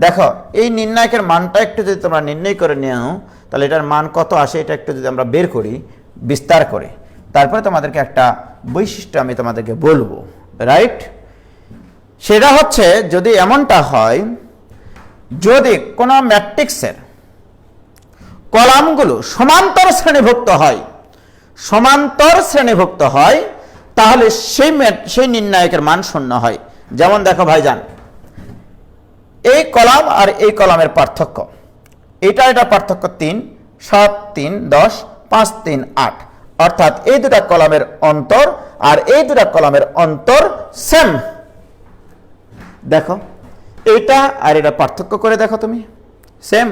দেখো এই নির্ণায়কের মানটা একটু যদি তোমরা নির্ণয় করে নিও, তাহলে এটার মান কত আসে এটা একটু যদি আমরা বের করি বিস্তার করে, তারপরে তোমাদেরকে একটা বৈশিষ্ট্য আমি তোমাদেরকে বলবো, রাইট? সেটা হচ্ছে যদি এমনটা হয়, যদি কোনো ম্যাট্রিক্সের কলামগুলো সমান্তর শ্রেণীভুক্ত হয় তাহলে সেই নির্ণায়কের মান শূন্য হয়। যেমন দেখো ভাইজান, এই কলাম আর এই কলামের পার্থক্য, এটা পার্থক্য 3, 7, 3, 10, 5, 3, 8, অর্থাৎ এই দুটা কলামের অন্তর আর এই দুটা কলামের অন্তর সেম। দেখো এটা আর এটা পার্থক্য করে দেখো তুমি, সেম।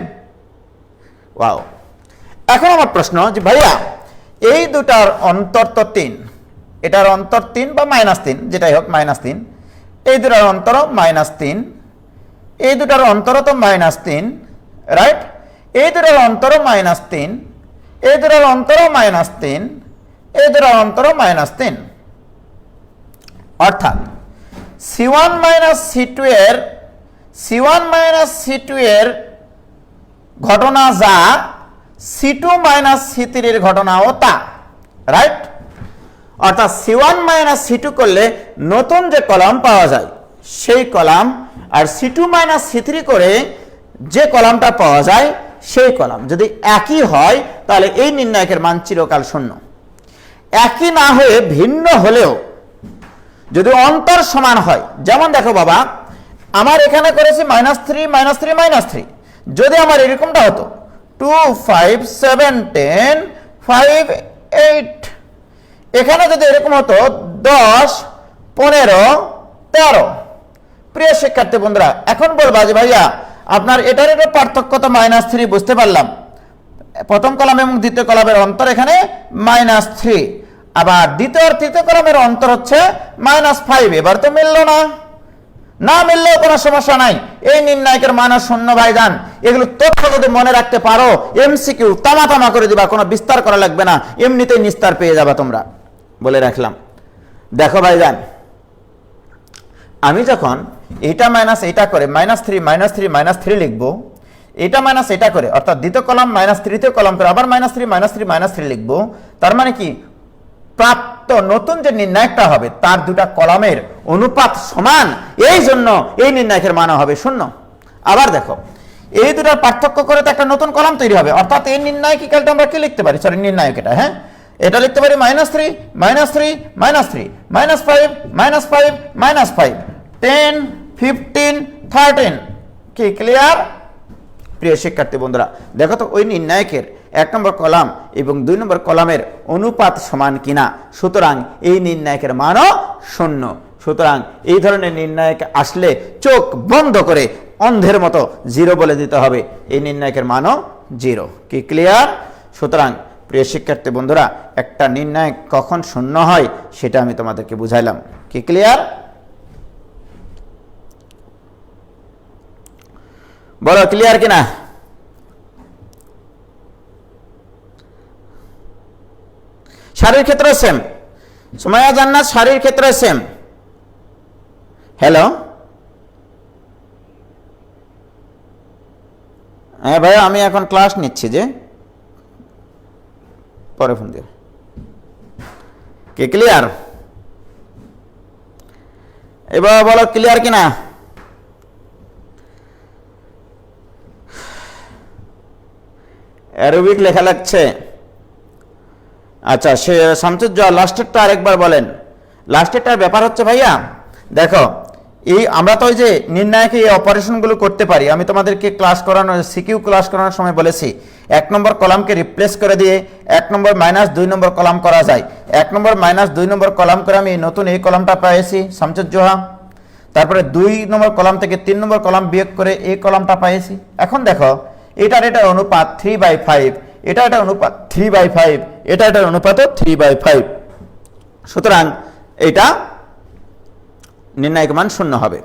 ওয়াও। এখন আমার প্রশ্ন যে ভাইয়া এই দুটার অন্তর তো 3, এটার অন্তর 3 বা -3, যেটাই হোক -3, এই দুটার অন্তর -3, এই দুটার অন্তর তো -3, রাইট? এই দুটার অন্তর -3, এই দুটার অন্তর -3, এই দুটার অন্তর -3, অর্থাৎ C1 C2 এর ঘটনা যা, C2 C3 এর ঘটনাও তা, রাইট? অর্থাৎ C1 C2 করলে নতুন যে কলাম পাওয়া যায় সেই কলাম, আর C2 C3 করে যে কলামটা পাওয়া যায় সেই কলাম যদি একই হয় তাহলে এই নির্ণায়কের মান চিরকাল শূন্য। একই না হয়ে ভিন্ন হলেও যদি অন্তর সমান হয়, যেমন দেখো বাবা আমার এখানে করেছি -3, -3, -3, যদি আমার এরকমটা হতো 2, 5, 7, 10, 5, 8, এখানে যদি এরকম হতো 10, 15, 13। প্রিয় শিক্ষার্থী বন্ধুরা, এখন বলবা যে ভাইয়া আপনার এটার পার্থক্য তো -3, বুঝতে পারলাম, প্রথম কলাম এবং দ্বিতীয় কলামের অন্তর এখানে -3, আবার দ্বিতীয় আর তৃতীয় কলামের অন্তর হচ্ছে -5, এবার তো মিললো না মিললেও কোনো সমস্যা নাই, এই নির্ণায়কের মান শূন্য ভাইজান। এগুলো তথ্য যদি মনে রাখতে পারো MCQ তামা করে দিবা, কোনো বিস্তার করা লাগবে না, এমনিতেই নিস্তার পেয়ে যাবা তোমরা, বলে রাখলাম। দেখো ভাইজান, আমি যখন এটা মাইনাস এটা করে -3 লিখবো, এটা মাইনাস এটা করে অর্থাৎ দ্বিতীয় কলাম মাইনাস তৃতীয় কলাম করে আবার -3 লিখবো, তার মানে কি প্রাপ্ত নতুন যে নির্ণায়কটা হবে তার দুটা কলামের অনুপাত সমান, এই জন্য এই নির্ণায়কের মান হবে শূন্য। আবার দেখো এই দুটার পার্থক্য করে তো একটা নতুন কলাম তৈরি হবে, অর্থাৎ এই নির্ণায়ক ইকুয়ালটা আমরা কি লিখতে পারি, সরি নির্ণায়ক এটা, হ্যাঁ এটা লিখতে পারি -3, -3, -3, -5, -5, 10, 15, 13। কি ক্লিয়ার? প্রিয় শিক্ষার্থী বন্ধুরা, দেখো তো ওই নির্ণায়কের 1 নম্বর কলাম এবং 2 নম্বর কলামের অনুপাত সমান কিনা, সুতরাং এই নির্ণায়কের মানও শূন্য। সুতরাং এই ধরনের নির্ণায়ক আসলে চোখ বন্ধ করে অন্ধের মতো 0 বলে দিতে হবে, এই নির্ণায়কের মানও 0। কি ক্লিয়ার? সুতরাং প্রিয় শিক্ষার্থী বন্ধুরা, একটা নির্ণায়ক কখন শূন্য হয় সেটা আমি তোমাদেরকে বুঝাইলাম। কি ক্লিয়ার? বলো ক্লিয়ার কিনা? সারির ক্ষেত্রে সেম, সুমাইয়া জান্নাত সারির ক্ষেত্রে সেম। হ্যালো, হ্যাঁ ভাই আমি এখন ক্লাস নিচ্ছি, যে পরে ফোন দিও। কি ক্লিয়ার? এবার বলো ক্লিয়ার কিনা? অ্যারোবিক লেখা লাগছে। আচ্ছা, সে শামসুজ্জোহা লাস্টেরটা আরেকবার বলেন। লাস্টেরটার ব্যাপার হচ্ছে ভাইয়া দেখো, এই আমরা তো ওই যে নির্ণায়কে এই অপারেশনগুলো করতে পারি, আমি তোমাদেরকে ক্লাস করানোর সিকিউ ক্লাস করানোর সময় বলেছি 1 নম্বর কলামকে রিপ্লেস করে দিয়ে 1 নম্বর -2 নম্বর কলাম করা যায়। 1 নম্বর -2 নম্বর কলাম করে আমি নতুন এই কলামটা পেয়েছি শামসুজ্জোহা, তারপরে 2 নম্বর কলাম থেকে 3 নম্বর কলাম বিয়োগ করে এই কলামটা পেয়েছি। এখন দেখো এটার অনুপাত 3/5, এটা অনুপাত 3/5, এটার অনুপাতও 3/5, সুতরাং এটা নির্ণায়ক মান শূন্য হবে।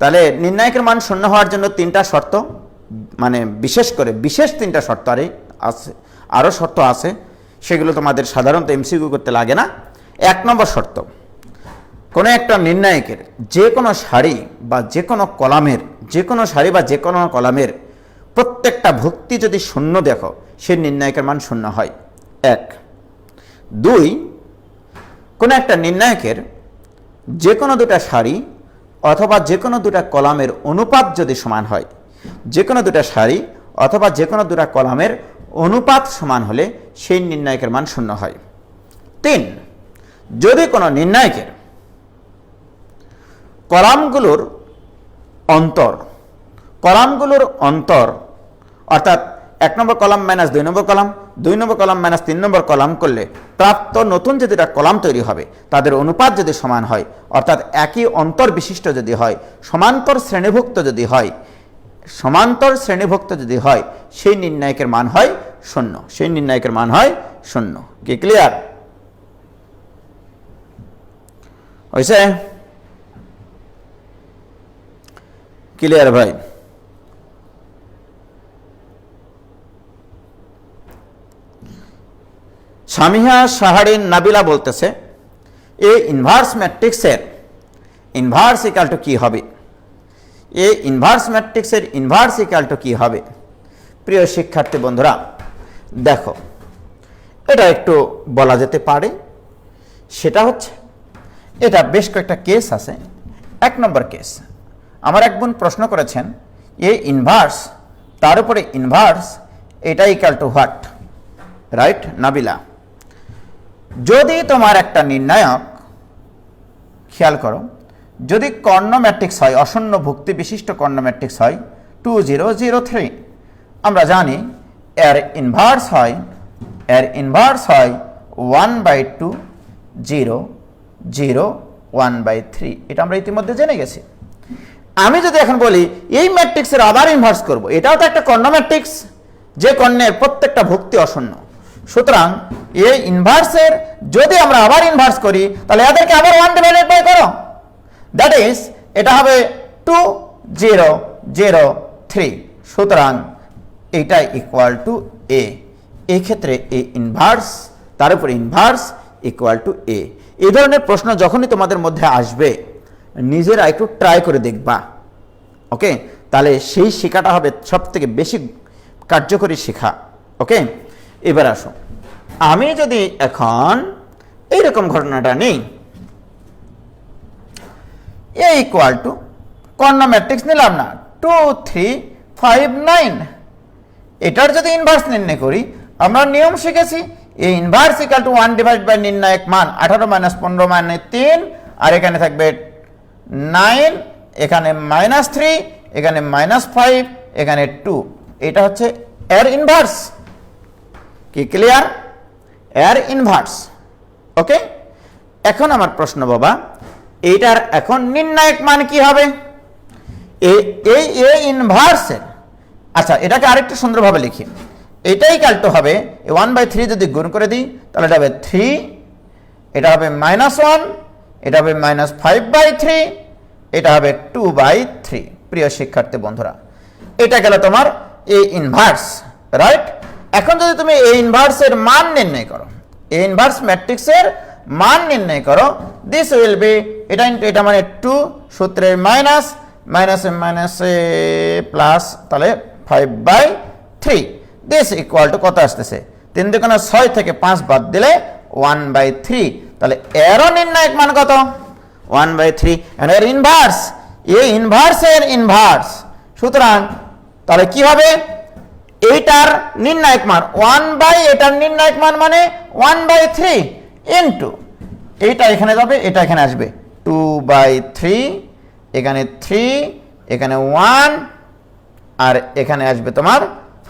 তাহলে নির্ণায়কের মান শূন্য হওয়ার জন্য 3টা শর্ত, মানে বিশেষ 3টা শর্ত আছে, আরও শর্ত আছে, সেগুলো তোমাদের সাধারণত এমসিকিউ করতে লাগে না। 1 নম্বর শর্ত, কোনো একটা নির্ণায়কের যে কোনো সারি বা যে কোনো কলামের প্রত্যেকটা ভুক্তি যদি শূন্য দেখো, সেই নির্ণায়কের মান শূন্য হয়। 1। 2, কোনো একটা নির্ণায়কের যে কোনো দুটা সারি অথবা যে কোনো দুটা কলামের অনুপাত যদি সমান হয়, যে কোনো দুটা সারি অথবা যে কোনো দুটা কলামের অনুপাত সমান হলে সেই নির্ণায়কের মান শূন্য হয়। 3, যদি কোনো নির্ণায়কের কলামগুলোর অন্তর অর্থাৎ 1 নম্বর কলাম মাইনাস 2 নম্বর কলাম, 2 নম্বর কলাম মাইনাস 3 নম্বর কলাম করলে প্রাপ্ত নতুন যে দুটা কলাম তৈরি হবে তাদের অনুপাত যদি সমান হয়, অর্থাৎ একই অন্তর বিশিষ্ট যদি হয়, সমান্তর শ্রেণীভুক্ত যদি হয়, সেই নির্ণায়কের মান হয় শূন্য। কি ক্লিয়ার হয়েছে? ক্লিয়ার ভাই? সামিহা শাহরিন নাবিলা বলতেছে, এ ইনভার্স ম্যাট্রিক্সের ইনভার্স ইকুয়াল টু কি হবে? প্রিয় শিক্ষার্থী বন্ধুরা, দেখো, এটা একটু বলা যেতে পারে। সেটা হচ্ছে, এটা বেশ কয়েকটা কেস আছে। 1 নম্বর কেস, আমার এক বোন প্রশ্ন করেছেন, এ ইনভার্স তার উপরে ইনভার্স, এটা equal to what? Right Nabila, যদি তোমার একটা নির্ণায়ক, খেয়াল করো, যদি কর্ণ ম্যাট্রিক্স হয়, অশূন্য ভুক্তি বিশিষ্ট কর্ণ ম্যাট্রিক্স হয় 2 0 0 3, আমরা জানি এর ইনভার্স হয় 1/2 0 0 1/3, এটা আমরা ইতিমধ্যে জেনে গেছি। আমি যদি এখন বলি এই ম্যাট্রিক্সের আবার ইনভার্স করব, এটাও তো একটা কর্ণ ম্যাট্রিক্স, যে কর্ণের প্রত্যেকটা ভুক্তি অশূন্য। সুতরাং এই ইনভার্সের যদি আমরা আবার ইনভার্স করি, তাহলে এদেরকে আবার 1/2 করো, দ্যাট ইজ এটা হবে 2 0 0 3। সুতরাং এটা ইকুয়াল টু এ। এই ক্ষেত্রে এ ইনভার্স তার উপরে ইনভার্স ইকুয়াল টু এ। এই ধরনের প্রশ্ন যখনই তোমাদের মধ্যে আসবে, নিজেরা একটু ট্রাই করে দেখবা, ওকে? তাহলে সেই শেখাটা হবে সব থেকে বেশি কার্যকরী শেখা, ওকে? এবার আসো, আমি যদি এখন এইরকম ঘটনাটা নেই, এ ইকুয়াল টু কর্ণ ম্যাট্রিক্স নিলাম না, 2 3 5 9, এটার যদি ইনভার্স নির্ণয় করি, আমরা নিয়ম শিখেছি, এ ইনভার্স ইকুয়াল টু 1/, নির্ণায়ক মান 18 - 15 - 3, আর এখানে থাকবে 9, এখানে -3, এখানে -5, এখানে 2, এটা হচ্ছে এর ইনভার্স। কি ক্লিয়ার? এর ইনভার্স, ওকে? এখন আমার প্রশ্ন, বাবা, এইটার এখন নির্ণায়ক মান কি হবে? এই এ ইনভার্সের, আচ্ছা, এটাকে আরেকটু সুন্দরভাবে লিখি, এটাই কাল্টো হবে 1/3 যদি গুণ করে দিই, তাহলে এটা হবে 3, এটা হবে -1, এটা হবে -5/3, এটা হবে 2/3। প্রিয় শিক্ষার্থী বন্ধুরা, এটা গেল তোমার এ ইনভার্স, রাইট? এখন যদি তুমি এ ইনভার্সের মান নির্ণয় করো, এ ইনভার্স ম্যাট্রিক্সের মান নির্ণয় করো, দিস উইল বি, এটা ইনটু এটা মানে 2, সূত্রের মাইনাস প্লাস, তাহলে 5/3, দিস ইকুয়াল টু কত আসতেছে? 3 × 6 থেকে 5 বাদ দিলে 1/3, তাহলে এরও নির্ণায়ক মান কত? 1/3। এর ইনভার্স, এ ইনভার্সের ইনভার্স, সুতরাং তাহলে কি হবে? এইটার নির্ণায়ক মান 1/এটার নির্ণায়ক মান মানে 1/3 ইনটু এইটা এখানে যাবে, এটা এখানে আসবে 2/3, এখানে 3, এখানে 1, আর এখানে আসবে তোমার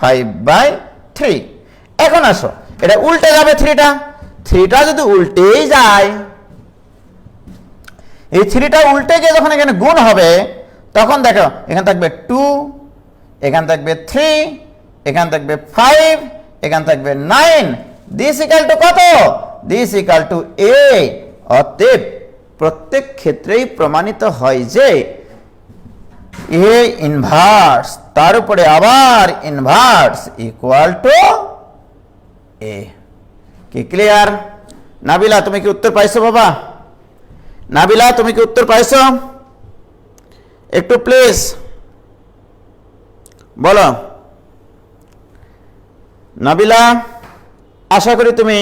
5/3। এখন আসো, এটা উল্টে যাবে, 3টা যদি উল্টেই যায়, এই 3টা উল্টে গিয়ে যখন এখানে গুণ হবে, তখন দেখো এখানে থাকবে 2, এখানে থাকবে 3, এখানে থাকবে 5, এখানে থাকবে 9, দিস ইকুয়াল টু কত? দিস ইকুয়াল টু এ। অতএব প্রত্যেক ক্ষেত্রেই প্রমাণিত হয় যে এ ইনভার্স তার উপরে আবার ইনভার্স ইকুয়াল টু এ। কি ক্লিয়ার? নাবিলা তুমি কি উত্তর পাইছো বাবা? নাবিলা তুমি কি উত্তর পাইছো? একটু প্লিজ বলো। নাবিলা, আশা করি তুমি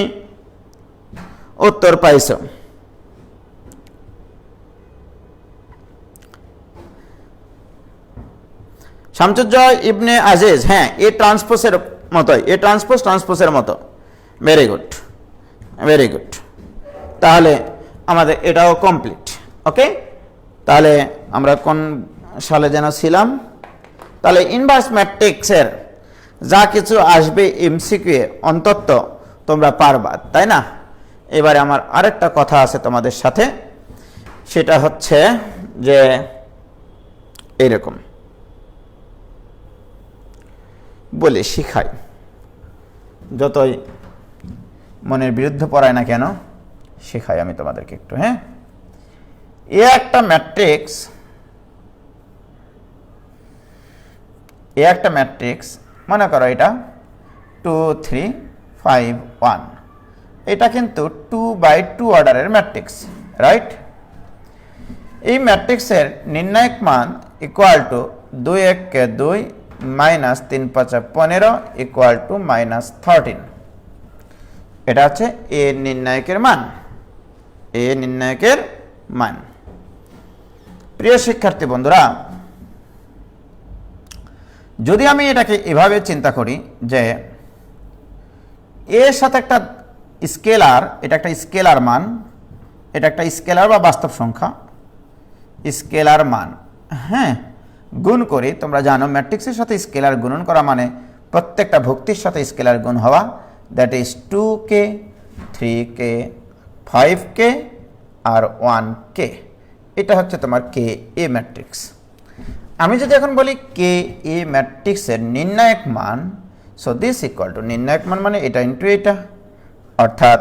উত্তর পাইছো। শামসুজ্জয় ইবনে আজিজ, হ্যাঁ এ ট্রান্সপোজের মতোই, এ ট্রান্সপোজের মতো। Very good, very good. তাহলে আমাদের এটাও কমপ্লিট। ওকে, তাহলে আমরা কোন সালে যেন ছিলাম? তাহলে ইনভার্স ম্যাট্রিক্সের যা কিছু আসবে এমসিকিউ অন্তত তোমরা পারবা, তাই না? এবারে আমার আরেকটা কথা আছে তোমাদের সাথে, সেটা হচ্ছে যে এইরকম বলে শিখাই, যতই মনের বিরুদ্ধে পড়ায় না কেন শেখাই আমি তোমাদেরকে একটু। হ্যাঁ, এ একটা ম্যাট্রিক্স, মনে করো এটা 2 3 5 1, এটা কিন্তু 2x2 অর্ডারের ম্যাট্রিক্স, রাইট? এই ম্যাট্রিক্সের নির্ণায়ক মান equal to 2 1 K 2 minus 3 5 15 equal to -13। এটা হচ্ছে এ নির্ণায়কের মান। প্রিয় শিক্ষার্থী বন্ধুরা, যদি আমি এটাকে এভাবে চিন্তা করি যে এর সাথে একটা স্কেলার, এটা একটা স্কেলার মান, এটা একটা স্কেলার বা বাস্তব সংখ্যা, স্কেলার মান, হ্যাঁ, গুণ করি। তোমরা জানো ম্যাট্রিক্সের সাথে স্কেলার গুণন করা মানে প্রত্যেকটা ভুক্তির সাথে স্কেলার গুণ হওয়া, that is 2k 3k 5k R 1k। এটা হচ্ছে তোমার কে এ ম্যাট্রিক্স। আমি যদি এখন বলি কে এ ম্যাট্রিক্সের নির্ণায়ক মান, সো দিস ইকুয়াল টু নির্ণায়ক মান মানে এটা ইন্টু এটা, অর্থাৎ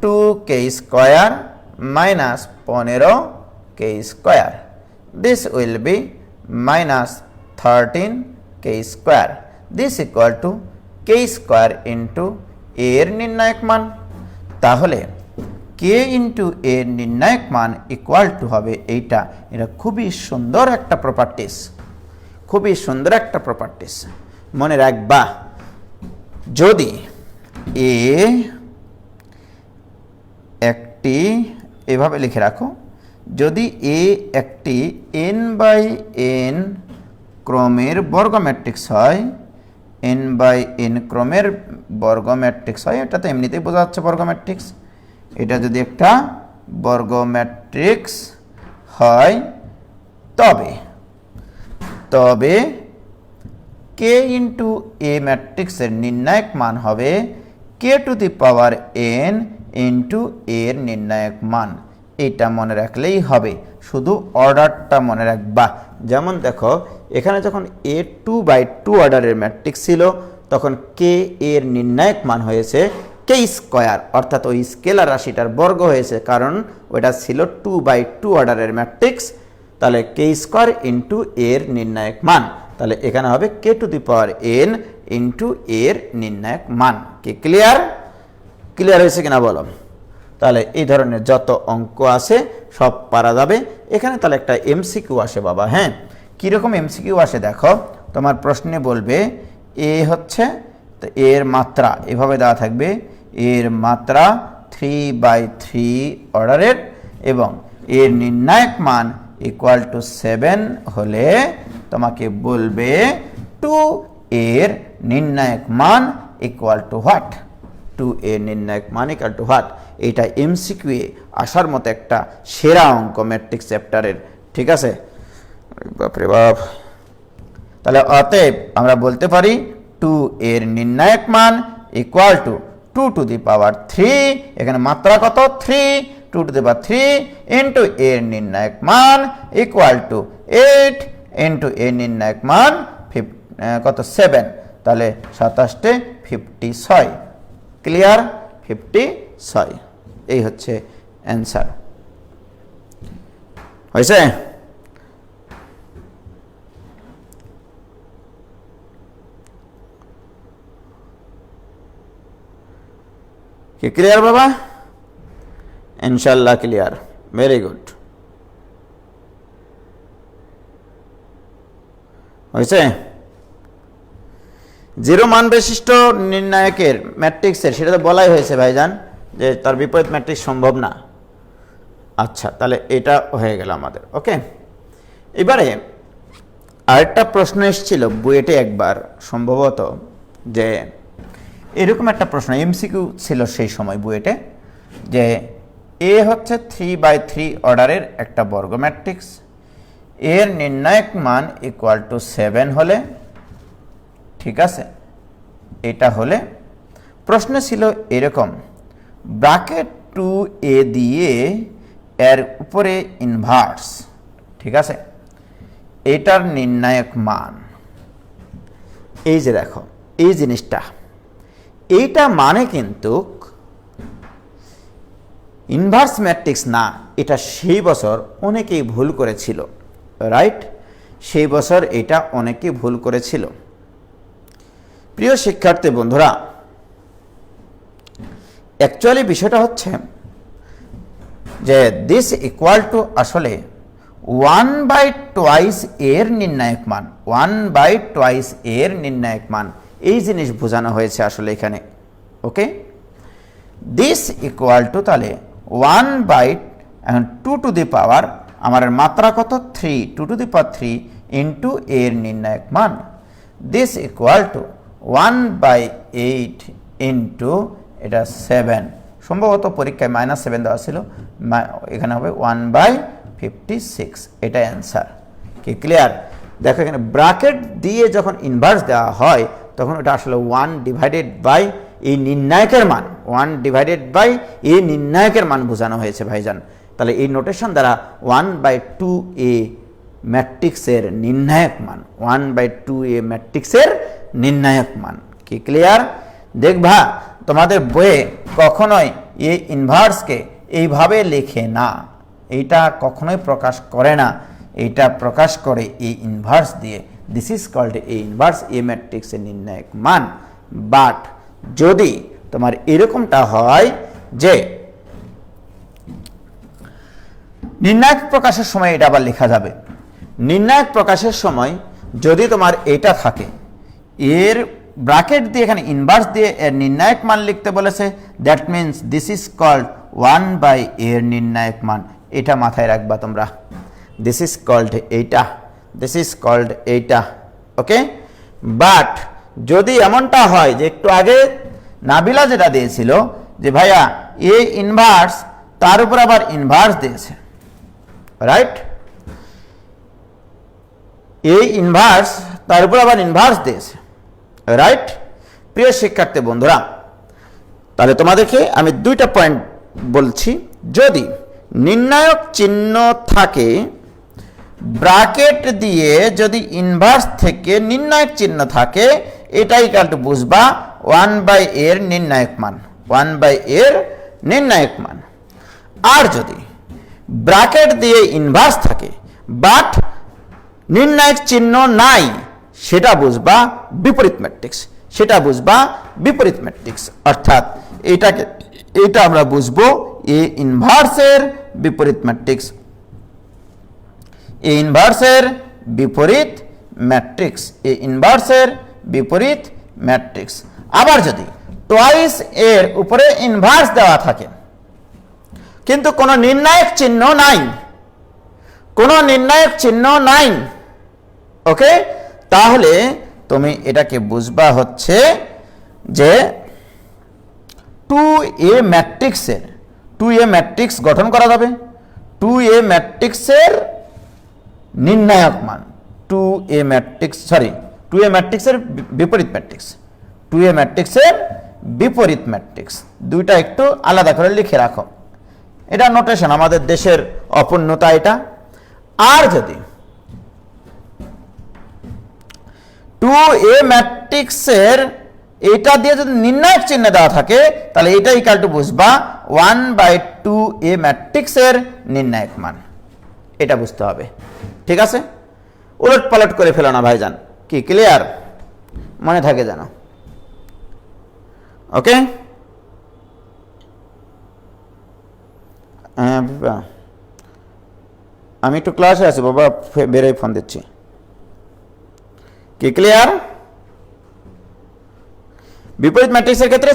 2k square minus 15k square, this will be minus 13k square, this equal to k square into এর নির্ণায়ক মান। তাহলে কে ইন্টু এর নির্ণায়ক মান ইকুয়াল টু হবে এইটা। এটা খুবই সুন্দর একটা প্রপার্টিস, মনে রাখবা। যদি এ একটি, এভাবে লিখে রাখো, যদি এ একটি n/n ক্রমের বর্গ ম্যাট্রিক্স হয়, n/n ক্রমের বর্গ ম্যাট্রিক্স হয়, এটা তো এমনিতেই বোঝা যাচ্ছে বর্গ ম্যাট্রিক্স। এটা যদি একটা বর্গ ম্যাট্রিক্স হয় তবে কে ইন্টু এ ম্যাট্রিক্সের নির্ণায়ক মান হবে K to the power n into এর নির্ণায়ক মান। এটা মনে রাখলেই হবে, শুধু অর্ডারটা মনে রাখবা। যেমন দেখো এখানে যখন এ 2/2 অর্ডারের ম্যাট্রিক্স ছিল তখন কে এর নির্ণায়ক মান হয়েছে কে স্কোয়ার, অর্থাৎ ওই স্কেলার রাশিটার বর্গ হয়েছে, কারণ ওটা ছিল 2/2 অর্ডারের ম্যাট্রিক্স। তাহলে কে স্কোয়ার ইন্টু এর নির্ণায়ক মান, তাহলে এখানে হবে K to the power n into এর নির্ণায়ক মান। কি ক্লিয়ার হয়েছে কিনা বলো? তাহলে এই ধরনের যত অঙ্ক আছে সব পারা যাবে এখানে। তাহলে একটা এমসিকিউ আসে বাবা। হ্যাঁ, কীরকম এমসিকিউ আসে দেখো, তোমার প্রশ্নে বলবে এ হচ্ছে, তো এর মাত্রা এভাবে দেওয়া থাকবে, এর মাত্রা 3/3 অর্ডারের এবং এর নির্ণায়ক মান ইকুয়াল টু 7 হলে তোমাকে বলবে 2 এর নির্ণায়ক মান ইকুয়াল টু হোয়াট, 2 এর নির্ণায়ক মান ইকুয়াল টু হোয়াট। এটা এমসিকিউ এ আসার মতো একটা সেরা অঙ্ক ম্যাট্রিক্স চ্যাপ্টারের, ঠিক আছে? বাপরে বাপ। তাহলে অতএব আমরা বলতে পারি 2 এর নির্ণায়ক মান ইকুয়াল টু 2 টু দি পাওয়ার 3, এখানে মাত্রা কত 3, 2 টু দি পাওয়ার 3 ইন্টু এর নির্ণায়ক মান ইকুয়াল টু 8 ইন্টু এর নির্ণায়ক মান কত 7, তাহলে 27 56। ক্লিয়ার? 56, এই হচ্ছে অ্যান্সার। হয়েছে? কি ক্লিয়ার বাবা? ইনশাল্লাহ ক্লিয়ার, ভেরি গুড। হয়েছে? জিরো মান বিশিষ্ট নির্ণায়কের ম্যাট্রিক্সের সেটা তো বলাই হয়েছে ভাইজান যে তার বিপরীত ম্যাট্রিক্স সম্ভব না। আচ্ছা, তাহলে এটা হয়ে গেল আমাদের। ওকে, এবারে আরেকটা প্রশ্ন এসেছিল বুয়েটে একবার সম্ভবত, যে এরকম একটা প্রশ্ন এমসিকিউ ছিল সেই সময় বুয়েটে, যে এ হচ্ছে 3/3 অর্ডারের একটা বর্গ ম্যাট্রিক্স, এর নির্ণায়ক মান = 7 হলে, ঠিক আছে, এটা হলে প্রশ্ন ছিল এরকম, ব্র্যাকেট 2a দিয়ে এর উপরে ইনভার্স, ঠিক আছে, এটার নির্ণায়ক মান। এই যে দেখো এই জিনিসটা, এইটা মানে কিন্তু ইনভার্স ম্যাট্রিক্স না, এটা সেই বছর অনেকেই ভুল করেছিল, রাইট? সেই বছর এটা অনেকেই ভুল করেছিল। প্রিয় শিক্ষার্থী বন্ধুরা, অ্যাকচুয়ালি বিষয়টা হচ্ছে যে দিস ইকুয়াল টু আসলে 1/2 এর নির্ণায়ক মান, 1/2 এর নির্ণায়ক মান, এই জিনিস বোঝানো হয়েছে আসলে এখানে। ওকে, দিস ইকুয়াল টু তাহলে 1/2 টু দি পাওয়ার, আমার মাত্রা কত 3, 2 টু দি পাওয়ার 3 ইন্টু এর নির্ণায়ক মান, দিস ইকুয়াল টু 1/8 ইন্টু এটা 7, সম্ভবত পরীক্ষায় -7 দেওয়া ছিল, এখানে হবে 1/56, এটাই অ্যান্সার। কি ক্লিয়ার? দেখো এখানে ব্র্যাকেট দিয়ে যখন ইনভার্স দেওয়া হয় তখন ওটা আসলে 1/, এই নির্ণায়কের মান, 1/, এই নির্ণায়কের মান বোঝানো হয়েছে ভাইজান। তাহলে এই নোটেশন দ্বারা 1/2a ম্যাট্রিক্সের নির্ণায়ক মান, 1/2a ম্যাট্রিক্সের নির্ণায়ক মান। কি ক্লিয়ার? দেখবা তোমাদের বইয়ে কখনোই এই ইনভার্সকে এইভাবে লেখে না, এইটা কখনোই প্রকাশ করে না, এইটা প্রকাশ করে এই ইনভার্স দিয়ে, this is called A inverse A ম্যাট্রিক্সের নির্ণায়ক মান। বাট যদি তোমার এরকমটা হয় যে নির্ণায়ক প্রকাশের সময় এটা আবার লেখা যাবে, নির্ণায়ক প্রকাশের সময় যদি তোমার এটা থাকে, এর ব্র্যাকেট দিয়ে এখানে ইনভার্স দিয়ে এর নির্ণায়ক মান লিখতে বলেছে, that means this is called 1/a এর নির্ণায়ক মান, এটা মাথায় রাখবা তোমরা, দিস ইজ কল্ড এইটা, দিস ইজ কল্ড এইটা। ওকে, বাট যদি এমনটা হয় যে একটু আগে নাবিলা যেটা দিয়েছিল যে ভাইয়া এ ইনভার্স তার উপর আবার ইনভার্স দিয়েছে, রাইট, এ ইনভার্স তার উপর আবার ইনভার্স দিয়েছে, রাইট? প্রিয় শিক্ষার্থী বন্ধুরা, তাহলে তোমাদেরকে আমি দুইটা পয়েন্ট বলছি, যদি নির্ণায়ক চিহ্ন থাকে, ব্র্যাকেট দিয়ে যদি ইনভার্স থেকে নির্ণায়ক চিহ্ন থাকে, এটাই কালটু বুঝবা 1/a এর নির্ণায়ক মান, 1/a এর নির্ণায়ক মান। আর যদি ব্র্যাকেট দিয়ে ইনভার্স থাকে বাট নির্ণায়ক চিহ্ন নাই, সেটা বুঝবা বিপরীত ম্যাট্রিক্স, সেটা বুঝবা বিপরীত ম্যাট্রিক্স, অর্থাৎ এটা আমরা বুঝবো এ ইনভার্সের বিপরীত ম্যাট্রিক্স, এ ইনভার্সের বিপরীত ম্যাট্রিক্স, এ ইনভার্সের বিপরীত ম্যাট্রিক্স। আবার যদি টুয়াইস এর উপরে ইনভার্স দেওয়া থাকে কিন্তু কোনো নির্ণায়ক চিহ্ন নাই, কোনো নির্ণায়ক চিহ্ন নাই, ওকে, তাহলে তুমি এটাকে বুঝবা হচ্ছে যে 2a ম্যাট্রিক্সের, 2a ম্যাট্রিক্স গঠন করা যাবে, 2a ম্যাট্রিক্সের নির্ণায়ক মান, 2a ম্যাট্রিক্সের বিপরীত ম্যাট্রিক্স, 2a ম্যাট্রিক্সের বিপরীত ম্যাট্রিক্স, দুইটা একটু আলাদা করে লিখে রাখো, এটা নোটেশন, আমাদের দেশের অপূর্ণতা এটা। আর যদি 2a ম্যাট্রিক্সের এটা দিয়ে যদি নির্ণায়ক চিহ্ন দেওয়া থাকে, তাহলে এটা ইকুয়াল টু বুঝবা 1/2a ম্যাট্রিক্সের নির্ণায়ক মান, এটা বুঝতে হবে, ঠিক আছে? উলট পালট করে ফেলো না ভাইজান। কি ক্লিয়ার? মনে থাকে যেন। ওকে, হ্যাঁ বাবা, আমি একটু ক্লাসে আছি বাবা, বেরোয় ফোন দিচ্ছি। কি ক্লিয়ার? বিপরীত ম্যাট্রিক্সের ক্ষেত্রে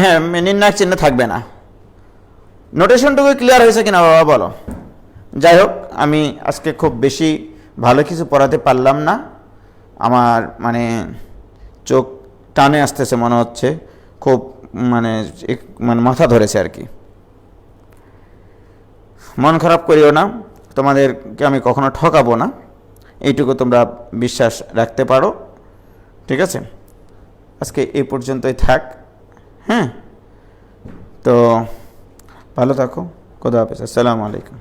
হ্যাঁ নির্ণায়ক চিহ্ন থাকবে না। নোটেশনটুকু ক্লিয়ার হয়েছে কিনা বাবা বলো? যাই হোক, আমি আজকে খুব বেশি ভালো কিছু পড়াতে পারলাম না, আমার মানে চোখ টানে আসতেছে মনে হচ্ছে, খুব মানে মানে মাথা ধরেছে আর কি। মন খারাপ করিও না, তোমাদেরকে আমি কখনো ঠকাবো না, এইটুকু তোমরা বিশ্বাস রাখতে পারো, ঠিক আছে? আজকে এই পর্যন্তই থাক, হ্যাঁ? তো ভালো থাকো, খোদা হাফেজ, আসসালামু আলাইকুম।